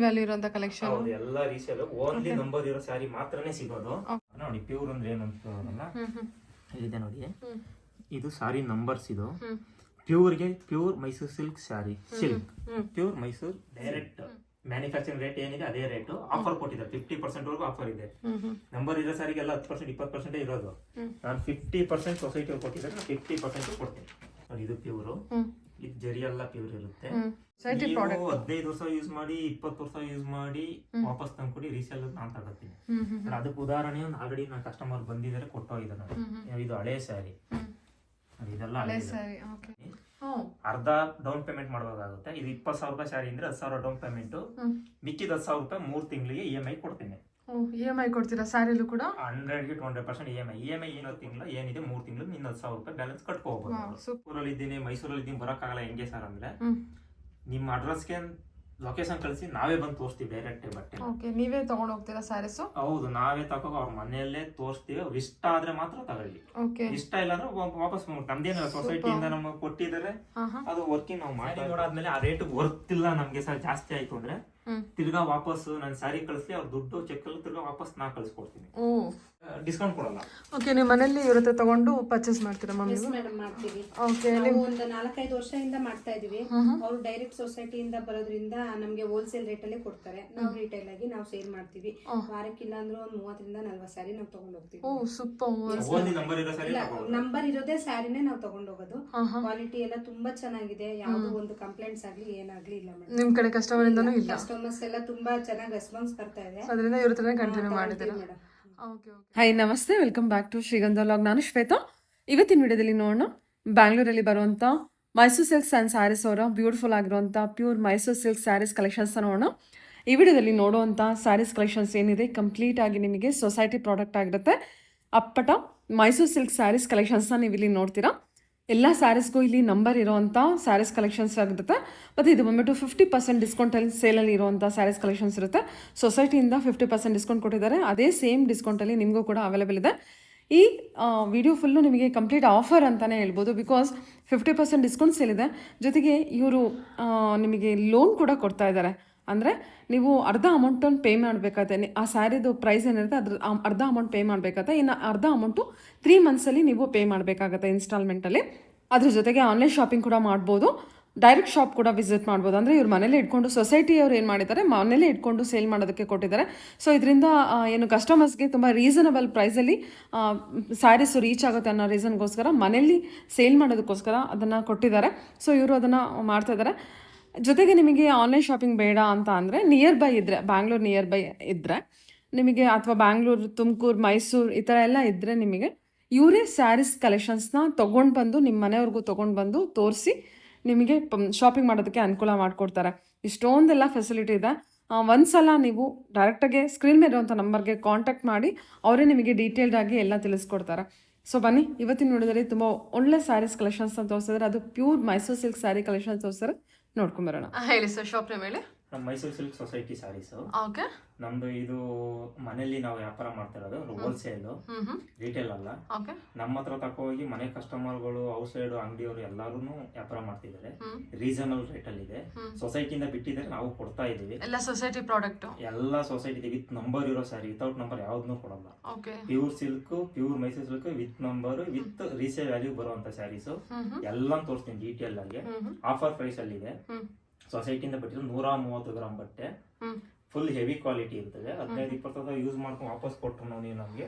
Value ಇರುವಂತ collection. ಹೌದು, ಎಲ್ಲ ರೀಸೇಲ್. ಓನ್ಲಿ ನಂಬರ್ ಇರೋ ಸ್ಯಾರಿ ಮಾತ್ರನೇ ಸಿಗೋದು. ನೋಡಿ ಪ್ಯೂರ್ ಅಂದ್ರೆ ಏನು ಅಂತ ಇಲ್ಲಿದೆ ನೋಡಿ, ಇದು ಸಾರಿ ನಂಬರ್ಸ್. ಇದು ಪ್ಯೂರ್ಗೆ pure Mysuru silk sari, silk pure Mysuru. Direct manufacturing rate ಏನಿದೆ ಅದೇ ರೇಟ್. ಆಫರ್ ಕೊಟ್ಟಿದ್ದಾರೆ, 50% ವರೆಗೂ ಆಫರ್ ಇದೆ. ನಂಬರ್ ಇರೋ ಸಾರಿಗೆಲ್ಲ 10%, 20% ಇರೋದು. ನಾನು 50% ಸೊಸೈಟಿ ಕೊಟ್ಟಿದ್ದಾರೆ, 50% ಕೊಡ್ತೀನಿ. ನೋಡಿ ಇದು ಪ್ಯೂರು, ಇದು ಜರಿ ಎಲ್ಲ ಪ್ಯೂರ್ ಇರುತ್ತೆ. 15 ವರ್ಷ ಯೂಸ್ ಮಾಡಿ 20 ವರ್ಷ ಯೂಸ್ ಮಾಡಿ ವಾಪಸ್ ತಂದ್ಕೊಡಿ, ರೀಸೇಲ್ ನಾನು ತಗೋತೀನಿ. ಅದಕ್ಕೆ ಉದಾಹರಣೆ ಒಂದು ಆಲ್ರೆಡಿ ನನ್ನ ಕಸ್ಟಮರ್ ಬಂದಿದ್ದಾರೆ, ಕೊಟ್ಟೋಗಿದ್ದಾರೆ ನೋಡಿ. ಇದು ಹಳೆ ಸ್ಯಾರಿ, ಇದೆಲ್ಲ ಹಳೆ ಸ್ಯಾರಿ. ಅರ್ಧ ಡೌನ್ ಪೇಮೆಂಟ್ ಮಾಡಬೇಕಾಗುತ್ತೆ. ಇದು 20,000 ರೂಪಾಯಿ ಸ್ಯಾರಿ ಅಂದ್ರೆ 10,000 ಡೌನ್ ಪೇಮೆಂಟ್, ಮಿಕ್ಕಿದ 10,000 ರೂಪಾಯಿ 3 ತಿಂಗಳಿಗೆ EMI ಕೊಡ್ತೀನಿ. EMI ಕೊಡ್ತೀರಾ ಸ್ಯಾರಿಲೂ ಕೂಡ? 100ಗೆ 200% EMI. ಇನ್ನೊಂದು ತಿಂಗಳು ಏನಿದೆ 3 ತಿಂಗಳು ಇನ್ನು 10,000 ರೂಪಾಯಿ ಬ್ಯಾಲೆನ್ಸ್ ಕಟ್ಕೋಬಹುದು. ಊರಲ್ಲಿ ಇದ್ದೀನಿ, ಮೈಸೂರಲ್ಲಿ ಇದ್ದೀನಿ, ಬರೋಕ್ಕಾಗಲ್ಲ. ಹೆಂಗೆ ಸರ್ ಅಂದ್ರೆ ನಿಮ್ಮ ಅಡ್ರೆಸ್ಗೆ ಲೊಕೇಶನ್ ಕಳಿಸಿ ನಾವೇ ಬಂದು ತೋರಿಸ್ತೀವಿ ಡೈರೆಕ್ಟ್ ಬಟ್ಟೆ. ನೀವೇ ತಗೊಂಡ್ ಹೋಗ್ತೀರಾ ಸ್ಯಾರೀಸ್? ಹೌದು, ನಾವೇ ತಗೋ ಅವ್ರ ಮನೆಯಲ್ಲೇ ತೋರಿಸ್ತೀವಿ. ಅವ್ರು ಇಷ್ಟ ಆದ್ರೆ ಮಾತ್ರ ತಗೊಳ್ಳಿ, ಇಷ್ಟ ಇಲ್ಲ ಅಂದ್ರೆ ವಾಪಸ್. ನಮ್ದೇನ ಸೊಸೈಟಿಯಿಂದ ನಮ್ಗೆ ಕೊಟ್ಟಿದ್ದಾರೆ, ಅದು ವರ್ಕಿಂಗ್ ನಾವು ಮಾಡಿ ನೋಡಾದ್ಮೇಲೆ ಆ ರೇಟ್ ವರ್ತಿಲ್ಲ ನಮ್ಗೆ ಸರ್, ಜಾಸ್ತಿ ಆಯ್ತು ಅಂದ್ರೆ ತಿರ್ಗಾ ವಾಪಸ್ ನಾನು ಸ್ಯಾರಿ ಕಳಿಸ್ಲಿ, ಅವ್ರ ದುಡ್ಡು ಚೆಕ್ ಅಲ್ಲಿ ತಿರ್ಗಾ ವಾಪಸ್ ನಾ ಕಳಿಸ್ಕೊಡ್ತೀನಿ. ಡಿಸ್ಕೌಂಟ್ ಕೊಡಲ್ಲ. ನೀವು ಮನೆಯಲ್ಲಿ ಇವ್ರ ಹತ್ರ ತಗೊಂಡು ಪರ್ಚೇಸ್ ಮಾಡ್ತೀರಾ ಮಮ್ಮಿ? ಮೇಡಮ್ ಮಾಡ್ತೀವಿ. ಒಂದು 4-5 ವರ್ಷದಿಂದ ಮಾಡ್ತಾ ಇದೀವಿ. ಅವ್ರು ಡೈರೆಕ್ಟ್ ಸೊಸೈಟಿಯಿಂದ ಬರೋದ್ರಿಂದ ನಮ್ಗೆ ಹೋಲ್ಸೇಲ್ ರೇಟ್ ಅಲ್ಲೇ ಕೊಡ್ತಾರೆ. ನಾವು ರಿಟೇಲ್ ಆಗಿ ನಾವು ಸೇಲ್ ಮಾಡ್ತೀವಿ. ವಾರಕ್ಕಿಲ್ಲ ಅಂದ್ರೆ ಒಂದು 30ರಿಂದ 40 ಸ್ಯಾರಿ ನಾವು ತಗೊಂಡ್ ಹೋಗ್ತೀವಿ. ನಂಬರ್ ಇರೋದೇ ಸ್ಯಾರಿನೇ ನಾವು ತಗೊಂಡ್ ಹೋಗೋದು. ಕ್ವಾಲಿಟಿ ಎಲ್ಲ ತುಂಬಾ ಚೆನ್ನಾಗಿದೆ, ಯಾವ್ದು ಒಂದು ಕಂಪ್ಲೇಂಟ್ಸ್ ಆಗ್ಲಿ ಏನಾಗ್ಲಿ ಇಲ್ಲ ಮೇಡಮ್. ನಿಮ್ ಕಡೆ ಕಸ್ಟಮರ್ ಇಂದನೂ ಇಲ್ಲ? ಕಸ್ಟಮರ್ಸ್ ಎಲ್ಲ ತುಂಬಾ ಚೆನ್ನಾಗಿ ರೆಸ್ಪಾನ್ಸ್ ಬರ್ತಾ ಇದೆ, ಅದರಿಂದ ಇವ್ರ ಹತ್ರನೇ ಕಂಟಿನ್ಯೂ ಮಾಡಿದ್ದೀರಾ ಮೇಡಮ್. ಹಾಯ್, ನಮಸ್ತೆ, ವೆಲ್ಕಮ್ ಬ್ಯಾಕ್ ಟು ಶ್ರೀಗಂಧ ವ್ಲಾಗ್. ನಾನು ಶ್ವೇತಾ. ಇವತ್ತಿನ ವಿಡಿಯೋದಲ್ಲಿ ನೋಡೋಣ ಬ್ಯಾಂಗ್ಳೂರಲ್ಲಿ ಬರುವಂಥ ಮೈಸೂರು ಸಿಲ್ಕ್ಸ್ ಆ್ಯಂಡ್ ಸ್ಯಾರೀಸ್ ಅವರ ಬ್ಯೂಟಿಫುಲ್ ಆಗಿರುವಂಥ ಪ್ಯೂರ್ ಮೈಸೂರು ಸಿಲ್ಕ್ ಸ್ಯಾರೀಸ್ ಕಲೆಕ್ಷನ್ಸ್ನ ನೋಡೋಣ. ಈ ವಿಡಿಯೋದಲ್ಲಿ ನೋಡುವಂಥ ಸ್ಯಾರೀಸ್ ಕಲೆಕ್ಷನ್ಸ್ ಏನಿದೆ ಕಂಪ್ಲೀಟ್ ಆಗಿ ನಿಮಗೆ ಸೊಸೈಟಿ ಪ್ರಾಡಕ್ಟ್ ಆಗಿರುತ್ತೆ. ಅಪ್ಪಟ ಮೈಸೂರು ಸಿಲ್ಕ್ ಸ್ಯಾರೀಸ್ ಕಲೆಕ್ಷನ್ಸ್ನ ನೀವು ಇಲ್ಲಿ ನೋಡ್ತೀರಾ. ಎಲ್ಲ ಸ್ಯಾರೀಸ್ಗೂ ಇಲ್ಲಿ ನಂಬರ್ ಇರೋವಂಥ ಸ್ಯಾರೀಸ್ ಕಲೆಕ್ಷನ್ಸ್ ಆಗಿರುತ್ತೆ. ಮತ್ತು ಇದು ಬಂದ್ಬಿಟ್ಟು 50% ಡಿಸ್ಕೌಂಟಲ್ಲಿ ಸೇಲಲ್ಲಿ ಇರುವಂಥ ಸ್ಯಾರೀಸ್ ಕಲೆಕ್ಷನ್ಸ್ ಇರುತ್ತೆ. ಸೊಸೈಟಿಯಿಂದ 50% ಡಿಸ್ಕೌಂಟ್ ಕೊಟ್ಟಿದ್ದಾರೆ. ಅದೇ ಸೇಮ್ ಡಿಸ್ಕೌಂಟಲ್ಲಿ ನಿಮಗೂ ಕೂಡ ಅವೈಲೇಬಲ್ ಇದೆ. ಈ ವಿಡಿಯೋ ಫುಲ್ಲು ನಿಮಗೆ ಕಂಪ್ಲೀಟ್ ಆಫರ್ ಅಂತಲೇ ಹೇಳ್ಬೋದು. ಬಿಕಾಸ್ 50% ಡಿಸ್ಕೌಂಟ್ ಸೇಲ್ ಇದೆ, ಜೊತೆಗೆ ಇವರು ನಿಮಗೆ ಲೋನ್ ಕೂಡ ಕೊಡ್ತಾ ಇದ್ದಾರೆ. ಅಂದರೆ ನೀವು ಅರ್ಧ ಅಮೌಂಟನ್ನು ಪೇ ಮಾಡಬೇಕಾಗುತ್ತೆ. ಆ ಸ್ಯಾರಿದು ಪ್ರೈಸ್ ಏನಿರುತ್ತೆ ಅದ್ರ ಅರ್ಧ ಅಮೌಂಟ್ ಪೇ ಮಾಡಬೇಕಾಗುತ್ತೆ. ಇನ್ನು ಅರ್ಧ ಅಮೌಂಟು 3 ಮಂತ್ಸಲ್ಲಿ ನೀವು ಪೇ ಮಾಡಬೇಕಾಗತ್ತೆ ಇನ್ಸ್ಟಾಲ್ಮೆಂಟಲ್ಲಿ. ಅದ್ರ ಜೊತೆಗೆ ಆನ್ಲೈನ್ ಶಾಪಿಂಗ್ ಕೂಡ ಮಾಡ್ಬೋದು, ಡೈರೆಕ್ಟ್ ಶಾಪ್ ಕೂಡ ವಿಸಿಟ್ ಮಾಡ್ಬೋದು. ಅಂದರೆ ಇವ್ರು ಮನೇಲಿ ಇಟ್ಕೊಂಡು ಸೊಸೈಟಿಯವ್ರು ಏನು ಮಾಡಿದ್ದಾರೆ, ಮನೇಲೇ ಇಟ್ಕೊಂಡು ಸೇಲ್ ಮಾಡೋದಕ್ಕೆ ಕೊಟ್ಟಿದ್ದಾರೆ. ಸೊ ಇದರಿಂದ ಏನು ಕಸ್ಟಮರ್ಸ್ಗೆ ತುಂಬ ರೀಸನಬಲ್ ಪ್ರೈಸಲ್ಲಿ ಸ್ಯಾರೀಸು ರೀಚ್ ಆಗುತ್ತೆ ಅನ್ನೋ ರೀಸನ್ಗೋಸ್ಕರ ಮನೇಲಿ ಸೇಲ್ ಮಾಡೋದಕ್ಕೋಸ್ಕರ ಅದನ್ನು ಕೊಟ್ಟಿದ್ದಾರೆ. ಸೊ ಇವರು ಅದನ್ನು ಮಾಡ್ತಾಯಿದ್ದಾರೆ. ಜೊತೆಗೆ ನಿಮಗೆ ಆನ್ಲೈನ್ ಶಾಪಿಂಗ್ ಬೇಡ ಅಂತ ಅಂದರೆ ನಿಯರ್ ಬೈ ಇದ್ದರೆ, ಬ್ಯಾಂಗ್ಳೂರು ನಿಯರ್ ಬೈ ಇದ್ದರೆ ನಿಮಗೆ, ಅಥವಾ ಬ್ಯಾಂಗ್ಳೂರು, ತುಮಕೂರು, ಮೈಸೂರು ಈ ಥರ ಎಲ್ಲ ಇದ್ದರೆ ನಿಮಗೆ ಇವರೇ ಸ್ಯಾರೀಸ್ ಕಲೆಕ್ಷನ್ಸ್ನ ತೊಗೊಂಡು ಬಂದು ನಿಮ್ಮ ಮನೆಯವ್ರಿಗೂ ತೊಗೊಂಡು ಬಂದು ತೋರಿಸಿ ನಿಮಗೆ ಶಾಪಿಂಗ್ ಮಾಡೋದಕ್ಕೆ ಅನುಕೂಲ ಮಾಡಿಕೊಡ್ತಾರೆ. ಇಷ್ಟೊಂದೆಲ್ಲ ಫೆಸಿಲಿಟಿ ಇದೆ. ಒಂದ್ಸಲ ನೀವು ಡೈರೆಕ್ಟಾಗಿ ಸ್ಕ್ರೀನ್ ಮೇಲೆ ಇರುವಂಥ ನಂಬರ್ಗೆ ಕಾಂಟ್ಯಾಕ್ಟ್ ಮಾಡಿ ಅವರೇ ನಿಮಗೆ ಡೀಟೇಲ್ಡಾಗಿ ಎಲ್ಲ ತಿಳಿಸ್ಕೊಡ್ತಾರೆ. ಸೊ ಬನ್ನಿ, ಇವತ್ತಿನ ವಿಡಿಯೋದಲ್ಲಿ ತುಂಬ ಒಳ್ಳೆ ಸ್ಯಾರೀಸ್ ಕಲೆಕ್ಷನ್ಸ್ನ ತೋರಿಸಿದ್ರೆ, ಅದು pure Mysuru silk sari collections ತೋರಿಸಿದ್ರೆ ನೋಡ್ಕೊಂಬರೋಣ. ಹೇಳಿ ಸರ್, ಶಾಪ್ ನೇಮ್ ಹೇಳಿ. ನಮ್ಮ Mysuru silk society saris. Okay. ನಮ್ದು ಇದು ಮನೆಯಲ್ಲಿ ನಾವು ವ್ಯಾಪಾರ ಮಾಡ್ತಾ ಇರೋದು, ಹೋಲ್ಸೇಲ್, ರಿಟೇಲ್ ಅಲ್ಲ. ನಮ್ಮ ಹತ್ರ ತಕೋಗಿ ಮನೆ ಕಸ್ಟಮರ್ಗಳು, ಔಟ್ ಸೈಡ್ ಅಂಗಡಿಯವರು ಎಲ್ಲಾರು ವ್ಯಾಪಾರ ಮಾಡ್ತಿದ್ದಾರೆ. ರೀಸನಬಲ್ ರೇಟ್ ಅಲ್ಲಿ ಇದೆ. ಸೊಸೈಟಿಯಿಂದ ಬಿಟ್ಟಿದ್ರೆ ನಾವು ಕೊಡ್ತಾ ಇದೀವಿ. ಎಲ್ಲ ಸೊಸೈಟಿ ಪ್ರಾಡಕ್ಟ್, ಎಲ್ಲ ಸೊಸೈಟಿ ವಿತ್ ನಂಬರ್ ಇರೋ ಸ್ಯಾರಿ, ವಿತೌಟ್ ನಂಬರ್ ಯಾವ್ದನ್ನೂ ಕೊಡಲ್ಲ. Pure silk, pure Mysuru silk with number, with resale value ಬರುವಂತ ಸ್ಯಾರೀಸ್ ಎಲ್ಲ ತೋರಿಸ್ತೀನಿ ಡೀಟೇಲ್ ಆಗಿ. ಆಫರ್ ಪ್ರೈಸ್ ಅಲ್ಲಿ ಇದೆ. ಸೊಸೈಟಿಯಿಂದ ಬಿಟ್ಟಿರೋ 130 ಗ್ರಾಮ್ ಬಟ್ಟೆ, ಫುಲ್ ಹೆವಿ ಕ್ವಾಲಿಟಿ ಇರ್ತದೆ. 15-20 ಯೂಸ್ ಮಾಡ್ಕೊಂಡು ವಾಪಸ್ ಕೊಟ್ಟರು ನೀವು ನಮ್ಗೆ,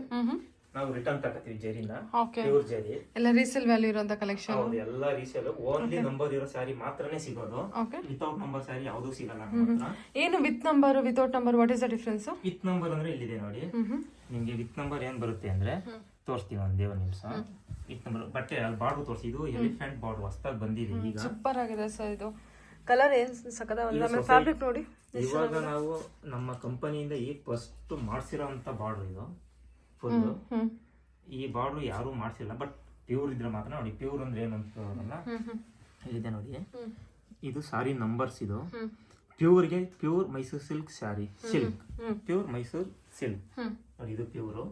ನಾವು ರಿಟರ್ನ್ ತಗೋತೀವಿ ಜರಿನ, ಪ್ಯೂರ್ ಜರಿ. ಎಲ್ಲ ರೀಸೇಲ್ ವ್ಯಾಲ್ಯೂ ಇರುವಂತ ಕಲೆಕ್ಷನ್. ಹೌದು, ಎಲ್ಲ ರೀಸೇಲ್. ಓನ್ಲಿ ನಂಬರ್ ಇರೋ ಸ್ಯಾರಿ ಮಾತ್ರನೇ ಸಿಗೋದು. ವಿತೌಟ್ ನಂಬರ್ ಸ್ಯಾರಿ ಯಾವ್ದು ಸಿಗಲ್ಲ. ಏನು with number, without number, what is the difference? With number ಅಂದ್ರೆ ಇಲ್ಲಿದೆ ನೋಡಿ. ನಿಮ್ಗೆ ವಿತ್ ನಂಬರ್ ಏನ್ ಬರುತ್ತೆ ಅಂದ್ರೆ ತೋರಿಸ್ತೀವಿ, ಒಂದೇ ಒಂದು ನಿಮಿಷ. ವಿತ್ ನಂಬರ್ ಬಟ್ಟೆ ಅಲ್ಲಿ ಬಾರ್ಡರ್ ತೋರಿಸಿ. ಇದು ಎಲಿಫೆಂಟ್ ಬಾರ್ಡರ್ ಹೊಸದಾಗಿ ಬಂದಿದೆ ಈಗ, ಸೂಪರ್ ಆಗಿದೆ ಸರ್. ಇದು ಕಲರ್ ಏನ್ ಸಕದ, ಫ್ಯಾಬ್ರಿಕ್ ನೋಡಿ. ಇವಾಗ ನಾವು ನಮ್ಮ ಕಂಪನಿಯಿಂದ ಈ ಫಸ್ಟ್ ಮಾಡ್ಸಿರೋಂತ ಬಾರ್ಡರ್ ಇದು ಫುಲ್. ಈ ಬಾರ್ಡರ್ ಯಾರು ಮಾಡ್ಸಿಲ್ಲ, ಬಟ್ ಪ್ಯೂರ್ ಇದ್ರೆ ಮಾತ್ರ. ನೋಡಿ ಪ್ಯೂರ್ ಅಂದ್ರೆ ಏನು ಅಂತ ಇಲ್ಲಿದೆ ನೋಡಿ, ಇದು ಸಾರಿ ನಂಬರ್ಸ್. ಇದು ಪ್ಯೂರ್ಗೆ pure Mysuru silk sari, silk pure Mysuru silk. ನೋಡಿ ಇದು ಪ್ಯೂರು,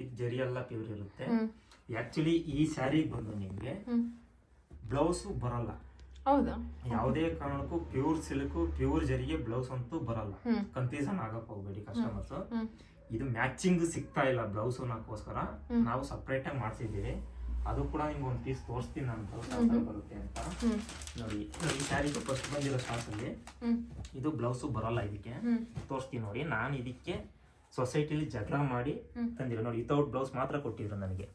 ಇದು ಜರಿ ಎಲ್ಲ ಪ್ಯೂರ್ ಇರುತ್ತೆ. ಆಕ್ಚುಲಿ ಈ ಸ್ಯಾರಿಗೆ ಬಂದು ನಿಮ್ಗೆ ಬ್ಲೌಸ್ ಬರಲ್ಲ. ಹೌದಾ? ಯಾವುದೇ ಕಾರಣಕ್ಕೂ ಪ್ಯೂರ್ ಸಿಲ್ಕ್ ಪ್ಯೂರ್ ಜರಿಗೆ ಬ್ಲೌಸ್ ಅಂತೂ ಬರಲ್ಲ. ಕನ್ಫ್ಯೂಷನ್ ಆಗಕ್ ಹೋಗ್ಬೇಡಿ ಕಸ್ಟಮರ್ಸ್. ಇದು ಮ್ಯಾಚಿಂಗ್ ಸಿಗ್ತಾ ಇಲ್ಲ ಬ್ಲೌಸ್ ಅನ್ನೋಕ್ಕೋಸ್ಕರ ನಾವು ಸಪ್ರೇಟ್ ಆಗಿ ಮಾಡ್ಸಿದ್ದೀವಿ. ಅದು ಕೂಡ ನಿಮ್ಗೆ ಒಂದು ಪೀಸ್ ತೋರಿಸ್ತೀನಿ ನಾನು ಬ್ಲೌಸ್ ಯಾವ ಥರ ಬರುತ್ತೆ ಅಂತ. ನೋಡಿ ಈ ಸ್ಯಾರಿಗೆ ಫಸ್ಟ್ ಬಂದಿರೋ ಸ್ಟಾಕ್ ಅಲ್ಲಿ ಇದು ಬ್ಲೌಸು ಬರಲ್ಲ. ಇದಕ್ಕೆ ತೋರಿಸ್ತೀನಿ ನೋಡಿ. ನಾನು ಇದಕ್ಕೆ ಸೊಸೈಟಿಲಿ ಜಗಳ ಮಾಡಿ ತಂದಿರೋ ನೋಡಿ. ವಿತೌಟ್ ಬ್ಲೌಸ್ ಮಾತ್ರ ಕೊಟ್ಟಿದ್ರು ನನಗೆ.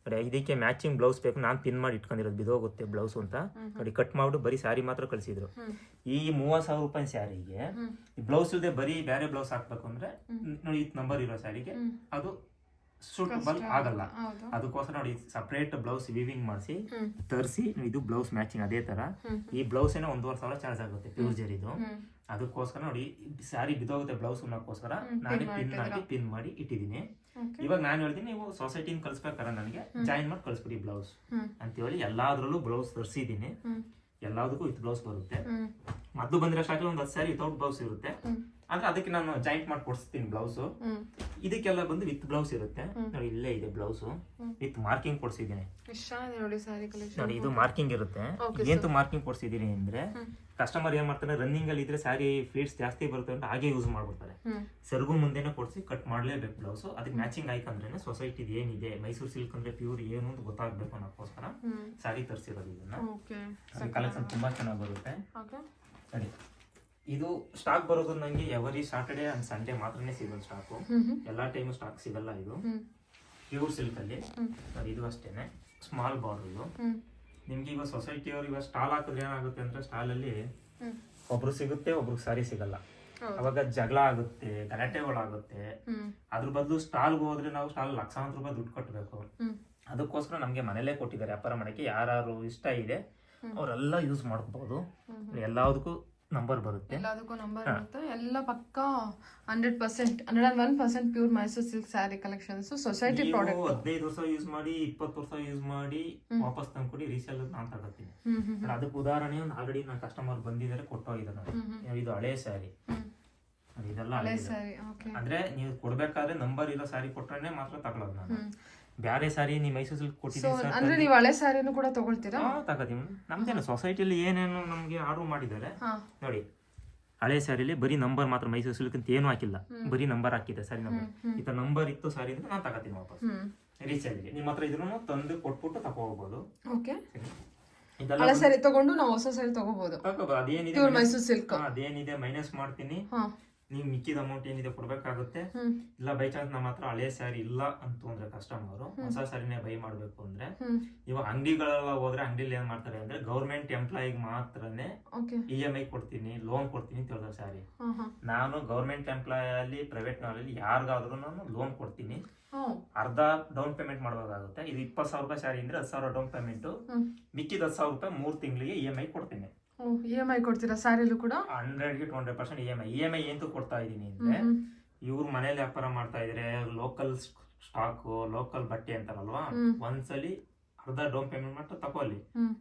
ನೋಡಿ ಇದಕ್ಕೆ ಮ್ಯಾಚಿಂಗ್ ಬ್ಲೌಸ್ ಬೇಕು, ನಾನು ಪಿನ್ ಮಾಡಿ ಇಟ್ಕೊಂಡಿರೋದು ಬಿದೋಗುತ್ತೆ ಬ್ಲೌಸ್ ಅಂತ. ನೋಡಿ ಕಟ್ ಮಾಡ್ಬಿಟ್ಟು ಬರೀ ಸ್ಯಾರಿ ಮಾತ್ರ ಕಳಿಸಿದ್ರು. ಈ 30,000 ರೂಪಾಯಿ ಸ್ಯಾರಿಗೆ ಬ್ಲೌಸ್ ಇಲ್ಲದೆ ಬರೀ ಬೇರೆ ಬ್ಲೌಸ್ ಹಾಕ್ಬೇಕು ಅಂದ್ರೆ ನೋಡಿ ಈ ನಂಬರ್ ಇರೋ ಸ್ಯಾರಿಗೆ ಅದು ಸೂಟಬಲ್ ಆಗಲ್ಲ. ಅದಕ್ಕೋಸ್ಕರ ನೋಡಿ ಸಪರೇಟ್ ಬ್ಲೌಸ್ ವಿವಿಂಗ್ ಮಾಡಿಸಿ ತರಿಸಿ. ಇದು ಬ್ಲೌಸ್ ಮ್ಯಾಚಿಂಗ್ ಅದೇ ತರ. ಈ ಬ್ಲೌಸ್ ಏನೋ 1,500 ಚಾರ್ಜ್ ಆಗುತ್ತೆ ಪ್ಯೂರ್ ಜರಿದು. ಅದಕ್ಕೋಸ್ಕರ ನೋಡಿ ಸ್ಯಾರಿ ಬಿದೋಗುತ್ತೆ ಬ್ಲೌಸ್ ಅನ್ನೋಕ್ಕೋಸ್ಕರ ನಾನೇ ಪಿನ್ ಮಾಡಿ ಇಟ್ಟಿದ್ದೀನಿ. ಇವಾಗ ನಾನು ಹೇಳ್ತೀನಿ ನೀವು ಸೊಸೈಟಿನ ಕಳ್ಸ್ಬೇಕಾದ್ರೆ ನನಗೆ ಜಾಯಿನ್ ಮಾಡಿ ಕಳಿಸ್ಬಿಡಿ ಬ್ಲೌಸ್ ಅಂತ ಹೇಳಿ ಎಲ್ಲಾದ್ರಲ್ಲೂ ಬ್ಲೌಸ್ ತರಿಸಿದ್ದೀನಿ. ಎಲ್ಲದಕ್ಕೂ ವಿತ್ ಬ್ಲೌಸ್ ಬರುತ್ತೆ. ಮೊದಲು ಬಂದಿರೋ ಸ್ಟಾಕ್ ಒಂದು 10 ಸ್ಯಾರಿ ವಿತೌಟ್ ಬ್ಲೌಸ್ ಇರುತ್ತೆ. ಅಂದ್ರೆ ಅದಕ್ಕೆ ನಾನು ಜಾಯಿಂಟ್ ಮಾಡಿ ಕೊಡಿಸ್ತೀನಿ ಬ್ಲೌಸ್. ಇದಕ್ಕೆಲ್ಲ ಬಂದು ವಿತ್ ಬ್ಲೌಸ್ ಇರುತ್ತೆ. ನೋಡಿ ಇಲ್ಲೇ ಇದೆ ಬ್ಲೌಸ್ ವಿತ್ ಮಾರ್ಕಿಂಗ್ ಕೊಡ್ಸಿದ್ದೀನಿ ನೋಡಿ. ಇದು ಮಾರ್ಕಿಂಗ್ ಇರುತ್ತೆ. ಏನು ಮಾರ್ಕಿಂಗ್ ಕೊಡ್ಸಿದೀನಿ ಅಂದ್ರೆ ಕಸ್ಟಮರ್ ಏನ್ ಮಾಡ್ತಾರೆ, ರನ್ನಿಂಗ್ ಅಲ್ಲಿ ಇದ್ರೆ ಸ್ಯಾರಿ ಫ್ಲೀಟ್ಸ್ ಜಾಸ್ತಿ ಬರುತ್ತೆ ಅಂತ ಹಾಗೆ ಯೂಸ್ ಮಾಡ್ಬಿಡ್ತಾರೆ. ಸೆರಗು ಮುಂದೆನೆ ಕೊಡ್ಸಿ ಕಟ್ ಮಾಡ್ಲೇಬೇಕು ಬ್ಲೌಸ್. ಅದಕ್ಕೆ ಮ್ಯಾಚಿಂಗ್ ಆಯ್ಕಂದ್ರೆ ಸೊಸೈಟಿ ಏನಿದೆ ಮೈಸೂರು ಸಿಲ್ಕ್ ಅಂದ್ರೆ ಪ್ಯೂರ್ ಏನು ಅಂತ ಗೊತ್ತಾಗ್ಬೇಕು ಅನ್ನೋಕ್ಕೋಸ್ಕರ ಸ್ಯಾರಿ ತರಿಸಿರೋದು. ಇದನ್ನ ಕಲೆಕ್ಷನ್ ತುಂಬಾ ಚೆನ್ನಾಗಿ ಬರುತ್ತೆ. ಸರಿ, ಇದು ಸ್ಟಾಕ್ ಬರೋದು ನಂಗೆ ಎವರಿ ಸ್ಯಾಟರ್ಡೆ ಅಂಡ್ ಸಂಡೇ ಮಾತ್ರನೇ ಸಿಗೋದು ಸ್ಟಾಕು. ಎಲ್ಲಾ ಟೈಮು ಸ್ಟಾಕ್ ಸಿಗಲ್ಲ. ಇದು ಪ್ಯೂರ್ ಸಿಲ್ಕ್ ಅಲ್ಲಿ. ಇದು ಅಷ್ಟೇನೆ ಸ್ಮಾಲ್ ಬಾರ್ಡರ್. ನಿಮ್ಗೆ ಇವಾಗ ಸೊಸೈಟಿ ಅವ್ರು ಇವಾಗ ಸ್ಟಾಲ್ ಹಾಕಿದ್ರೆ ಏನಾಗುತ್ತೆ ಅಂದ್ರೆ ಸ್ಟಾಲ್ ಅಲ್ಲಿ ಒಬ್ರು ಸಿಗುತ್ತೆ, ಒಬ್ರು ಸಾರಿ ಸಿಗಲ್ಲ. ಅವಾಗ ಜಗಳ ಆಗುತ್ತೆ, ಗಲಾಟೆಗಳಾಗುತ್ತೆ. ಅದ್ರ ಬದಲು ಸ್ಟಾಲ್ಗೆ ಹೋದ್ರೆ ನಾವು ಸ್ಟಾಲ್ ಲಕ್ಷಾಂತರ ರೂಪಾಯಿ ದುಡ್ಡು ಕಟ್ಟಬೇಕು. ಅದಕ್ಕೋಸ್ಕರ ನಮ್ಗೆ ಮನೇಲೆ ಕೊಟ್ಟಿದ್ದಾರೆ ವ್ಯಾಪಾರ ಮಾಡಕ್ಕೆ. ಯಾರು ಇಷ್ಟ ಇದೆ ಅವರೆಲ್ಲ ಯೂಸ್ ಮಾಡ್ಕೋಬಹುದು. ಎಲ್ಲದಕ್ಕೂ ನಂಬರ್ ಬರುತ್ತೆ. ಎಲ್ಲ ಪಕ್ಕ 100% 101% pure Mysuru silk sari collections society product. 15 ವರ್ಷ ಯೂಸ್ ಮಾಡಿ 20 ವರ್ಷ ಯೂಸ್ ಮಾಡಿ ವಾಪಸ್ ತಂದ್ಕೊಡಿ ರೀಸೇಲ್ ನಾನು ತಗೋತೀನಿ. ಅದಕ್ಕೆ ಉದಾಹರಣೆ ಒಂದು ಆಲ್ರೆಡಿ ನನ್ನ ಕಸ್ಟಮರ್ ಬಂದಿದ್ದಾರೆ, ಕೊಟ್ಟೋಗಿದ್ದಾರೆ. ಇದು ಹಳೆ ಸ್ಯಾರಿ. ಇದೆಲ್ಲ ಹಳೆ ಸ್ಯಾರಿ. ಅಂದ್ರೆ ನೀವು ಕೊಡ್ಬೇಕಾದ್ರೆ ನಂಬರ್ ಇರೋ ಸ್ಯಾರಿ ಕೊಟ್ರೆ ಮಾತ್ರ ತಗೊಳ್ಳೋದು. ನಾನು ಬ್ಯಾರೆ ಸಾರಿ ನೀವು ಮೈಸೂರು ಸಿಲ್ಕ್ ಕೊಟ್ಟಿದ್ದೀನಿ ಅಂದ್ರೆ ನೀವು ಹಳೆ ಸಾರಿನೂ ಕೂಡ ತಗೊಳ್ತೀರಾ? ತಗೋತೀವಿ. ನಮ್ದೇನು ಸೊಸೈಟಿಲಿ ಏನೇನು ನಮ್ಗೆ ಆರ್ಡರ್ ಮಾಡಿದ್ದಾರೆ ನೋಡಿ. ಹಳೆ ಸ್ಯಾರಿಲಿ ಬರೀ ನಂಬರ್ ಮಾತ್ರ, ಮೈಸೂರು ಸಿಲ್ಕ್ ಅಂತ ಏನು ಹಾಕಿಲ್ಲ, ಬರೀ ನಂಬರ್ ಹಾಕಿದೆ. ಸಾರಿ ನಂಬರ್ ಈ ತರ ನಂಬರ್ ಇತ್ತು ಸಾರಿ ಅಂದ್ರೆ ನಾನು ತಗೋತೀನಿ ವಾಪಸ್ ರೀಸೇಲ್ಗೆ. ನಿಮ್ಮ ಹತ್ರ ಇದ್ರೂ ತಂದು ಕೊಟ್ಬಿಟ್ಟು ತಗೋಬಹುದು. ಹಳೆ ಸ್ಯಾರಿ ತಗೊಂಡು ನಾವು ಹೊಸ ಸ್ಯಾರಿ ತಗೋಬಹುದು. ಅದೇನಿದೆ ಮೈಸೂರು ಸಿಲ್ಕ್ ಅದೇನಿದೆ ಮೈನಸ್ ಮಾಡ್ತೀನಿ. ನೀವು ಮಿಕ್ಕಿದ ಅಮೌಂಟ್ ಏನಿದೆ ಕೊಡ್ಬೇಕಾಗುತ್ತೆ. ಇಲ್ಲ ಬೈ ಚಾನ್ಸ್ ನಮ್ಮ ಹತ್ರ ಹಳೆ ಸ್ಯಾರಿ ಇಲ್ಲ ಅಂತ ಅಂದ್ರೆ ಕಸ್ಟಮರ್ ಹೊಸ ಸ್ಯಾರಿನೇ ಬೈ ಮಾಡ್ಬೇಕು ಅಂದ್ರೆ ಇವಾಗ ಅಂಗಡಿಗಳೆಲ್ಲ ಹೋದ್ರೆ ಅಂಗಡಿಲಿ ಏನ್ ಮಾಡ್ತಾರೆ ಅಂದ್ರೆ ಗೌರ್ಮೆಂಟ್ ಎಂಪ್ಲಾಯಿಗೆ ಮಾತ್ರನೇ EMI ಕೊಡ್ತೀನಿ, ಲೋನ್ ಕೊಡ್ತೀನಿ ಅಂತ ಹೇಳಿದ್ರೆ ಸ್ಯಾರಿ. ನಾನು ಗೌರ್ಮೆಂಟ್ ಎಂಪ್ಲಾಯ್ ಅಲ್ಲಿ ಪ್ರೈವೇಟ್ ನಲ್ಲಿ ಯಾರಿಗಾದ್ರೂ ನಾನು ಲೋನ್ ಕೊಡ್ತೀನಿ. ಅರ್ಧ ಡೌನ್ ಪೇಮೆಂಟ್ ಮಾಡಬೇಕಾಗುತ್ತೆ. ಇದು 20,000 ರೂಪಾಯಿ ಸ್ಯಾರಿ ಅಂದ್ರೆ 10,000 ಡೌನ್ ಪೇಮೆಂಟ್, ಮಿಕ್ಕಿದ 10,000 ರೂಪಾಯಿ 3 ತಿಂಗಳಿಗೆ EMI ಕೊಡ್ತೀನಿ. EMI ಕೊಡ್ತೀರಾ ಸ್ಯಾರಿಲೂ ಕೂಡ? 100ಗೆ 200% EMI ಎಂತೂ ಕೊಡ್ತಾ ಇದೀನಿ ಅಂದ್ರೆ ಇವ್ರು ಮನೇಲಿ ವ್ಯಾಪಾರ ಮಾಡ್ತಾ ಇದ್ರೆ ಲೋಕಲ್ ಸ್ಟಾಕ್ ಲೋಕಲ್ ಬಟ್ಟೆ ಅಂತಾರಲ್ವಾ, ಒಂದ್ಸಲಿ ಅರ್ಧ ಡೌನ್ ಪೇಮೆಂಟ್ ಮಾಡಿ ತಗೊಳ್ಳಿ.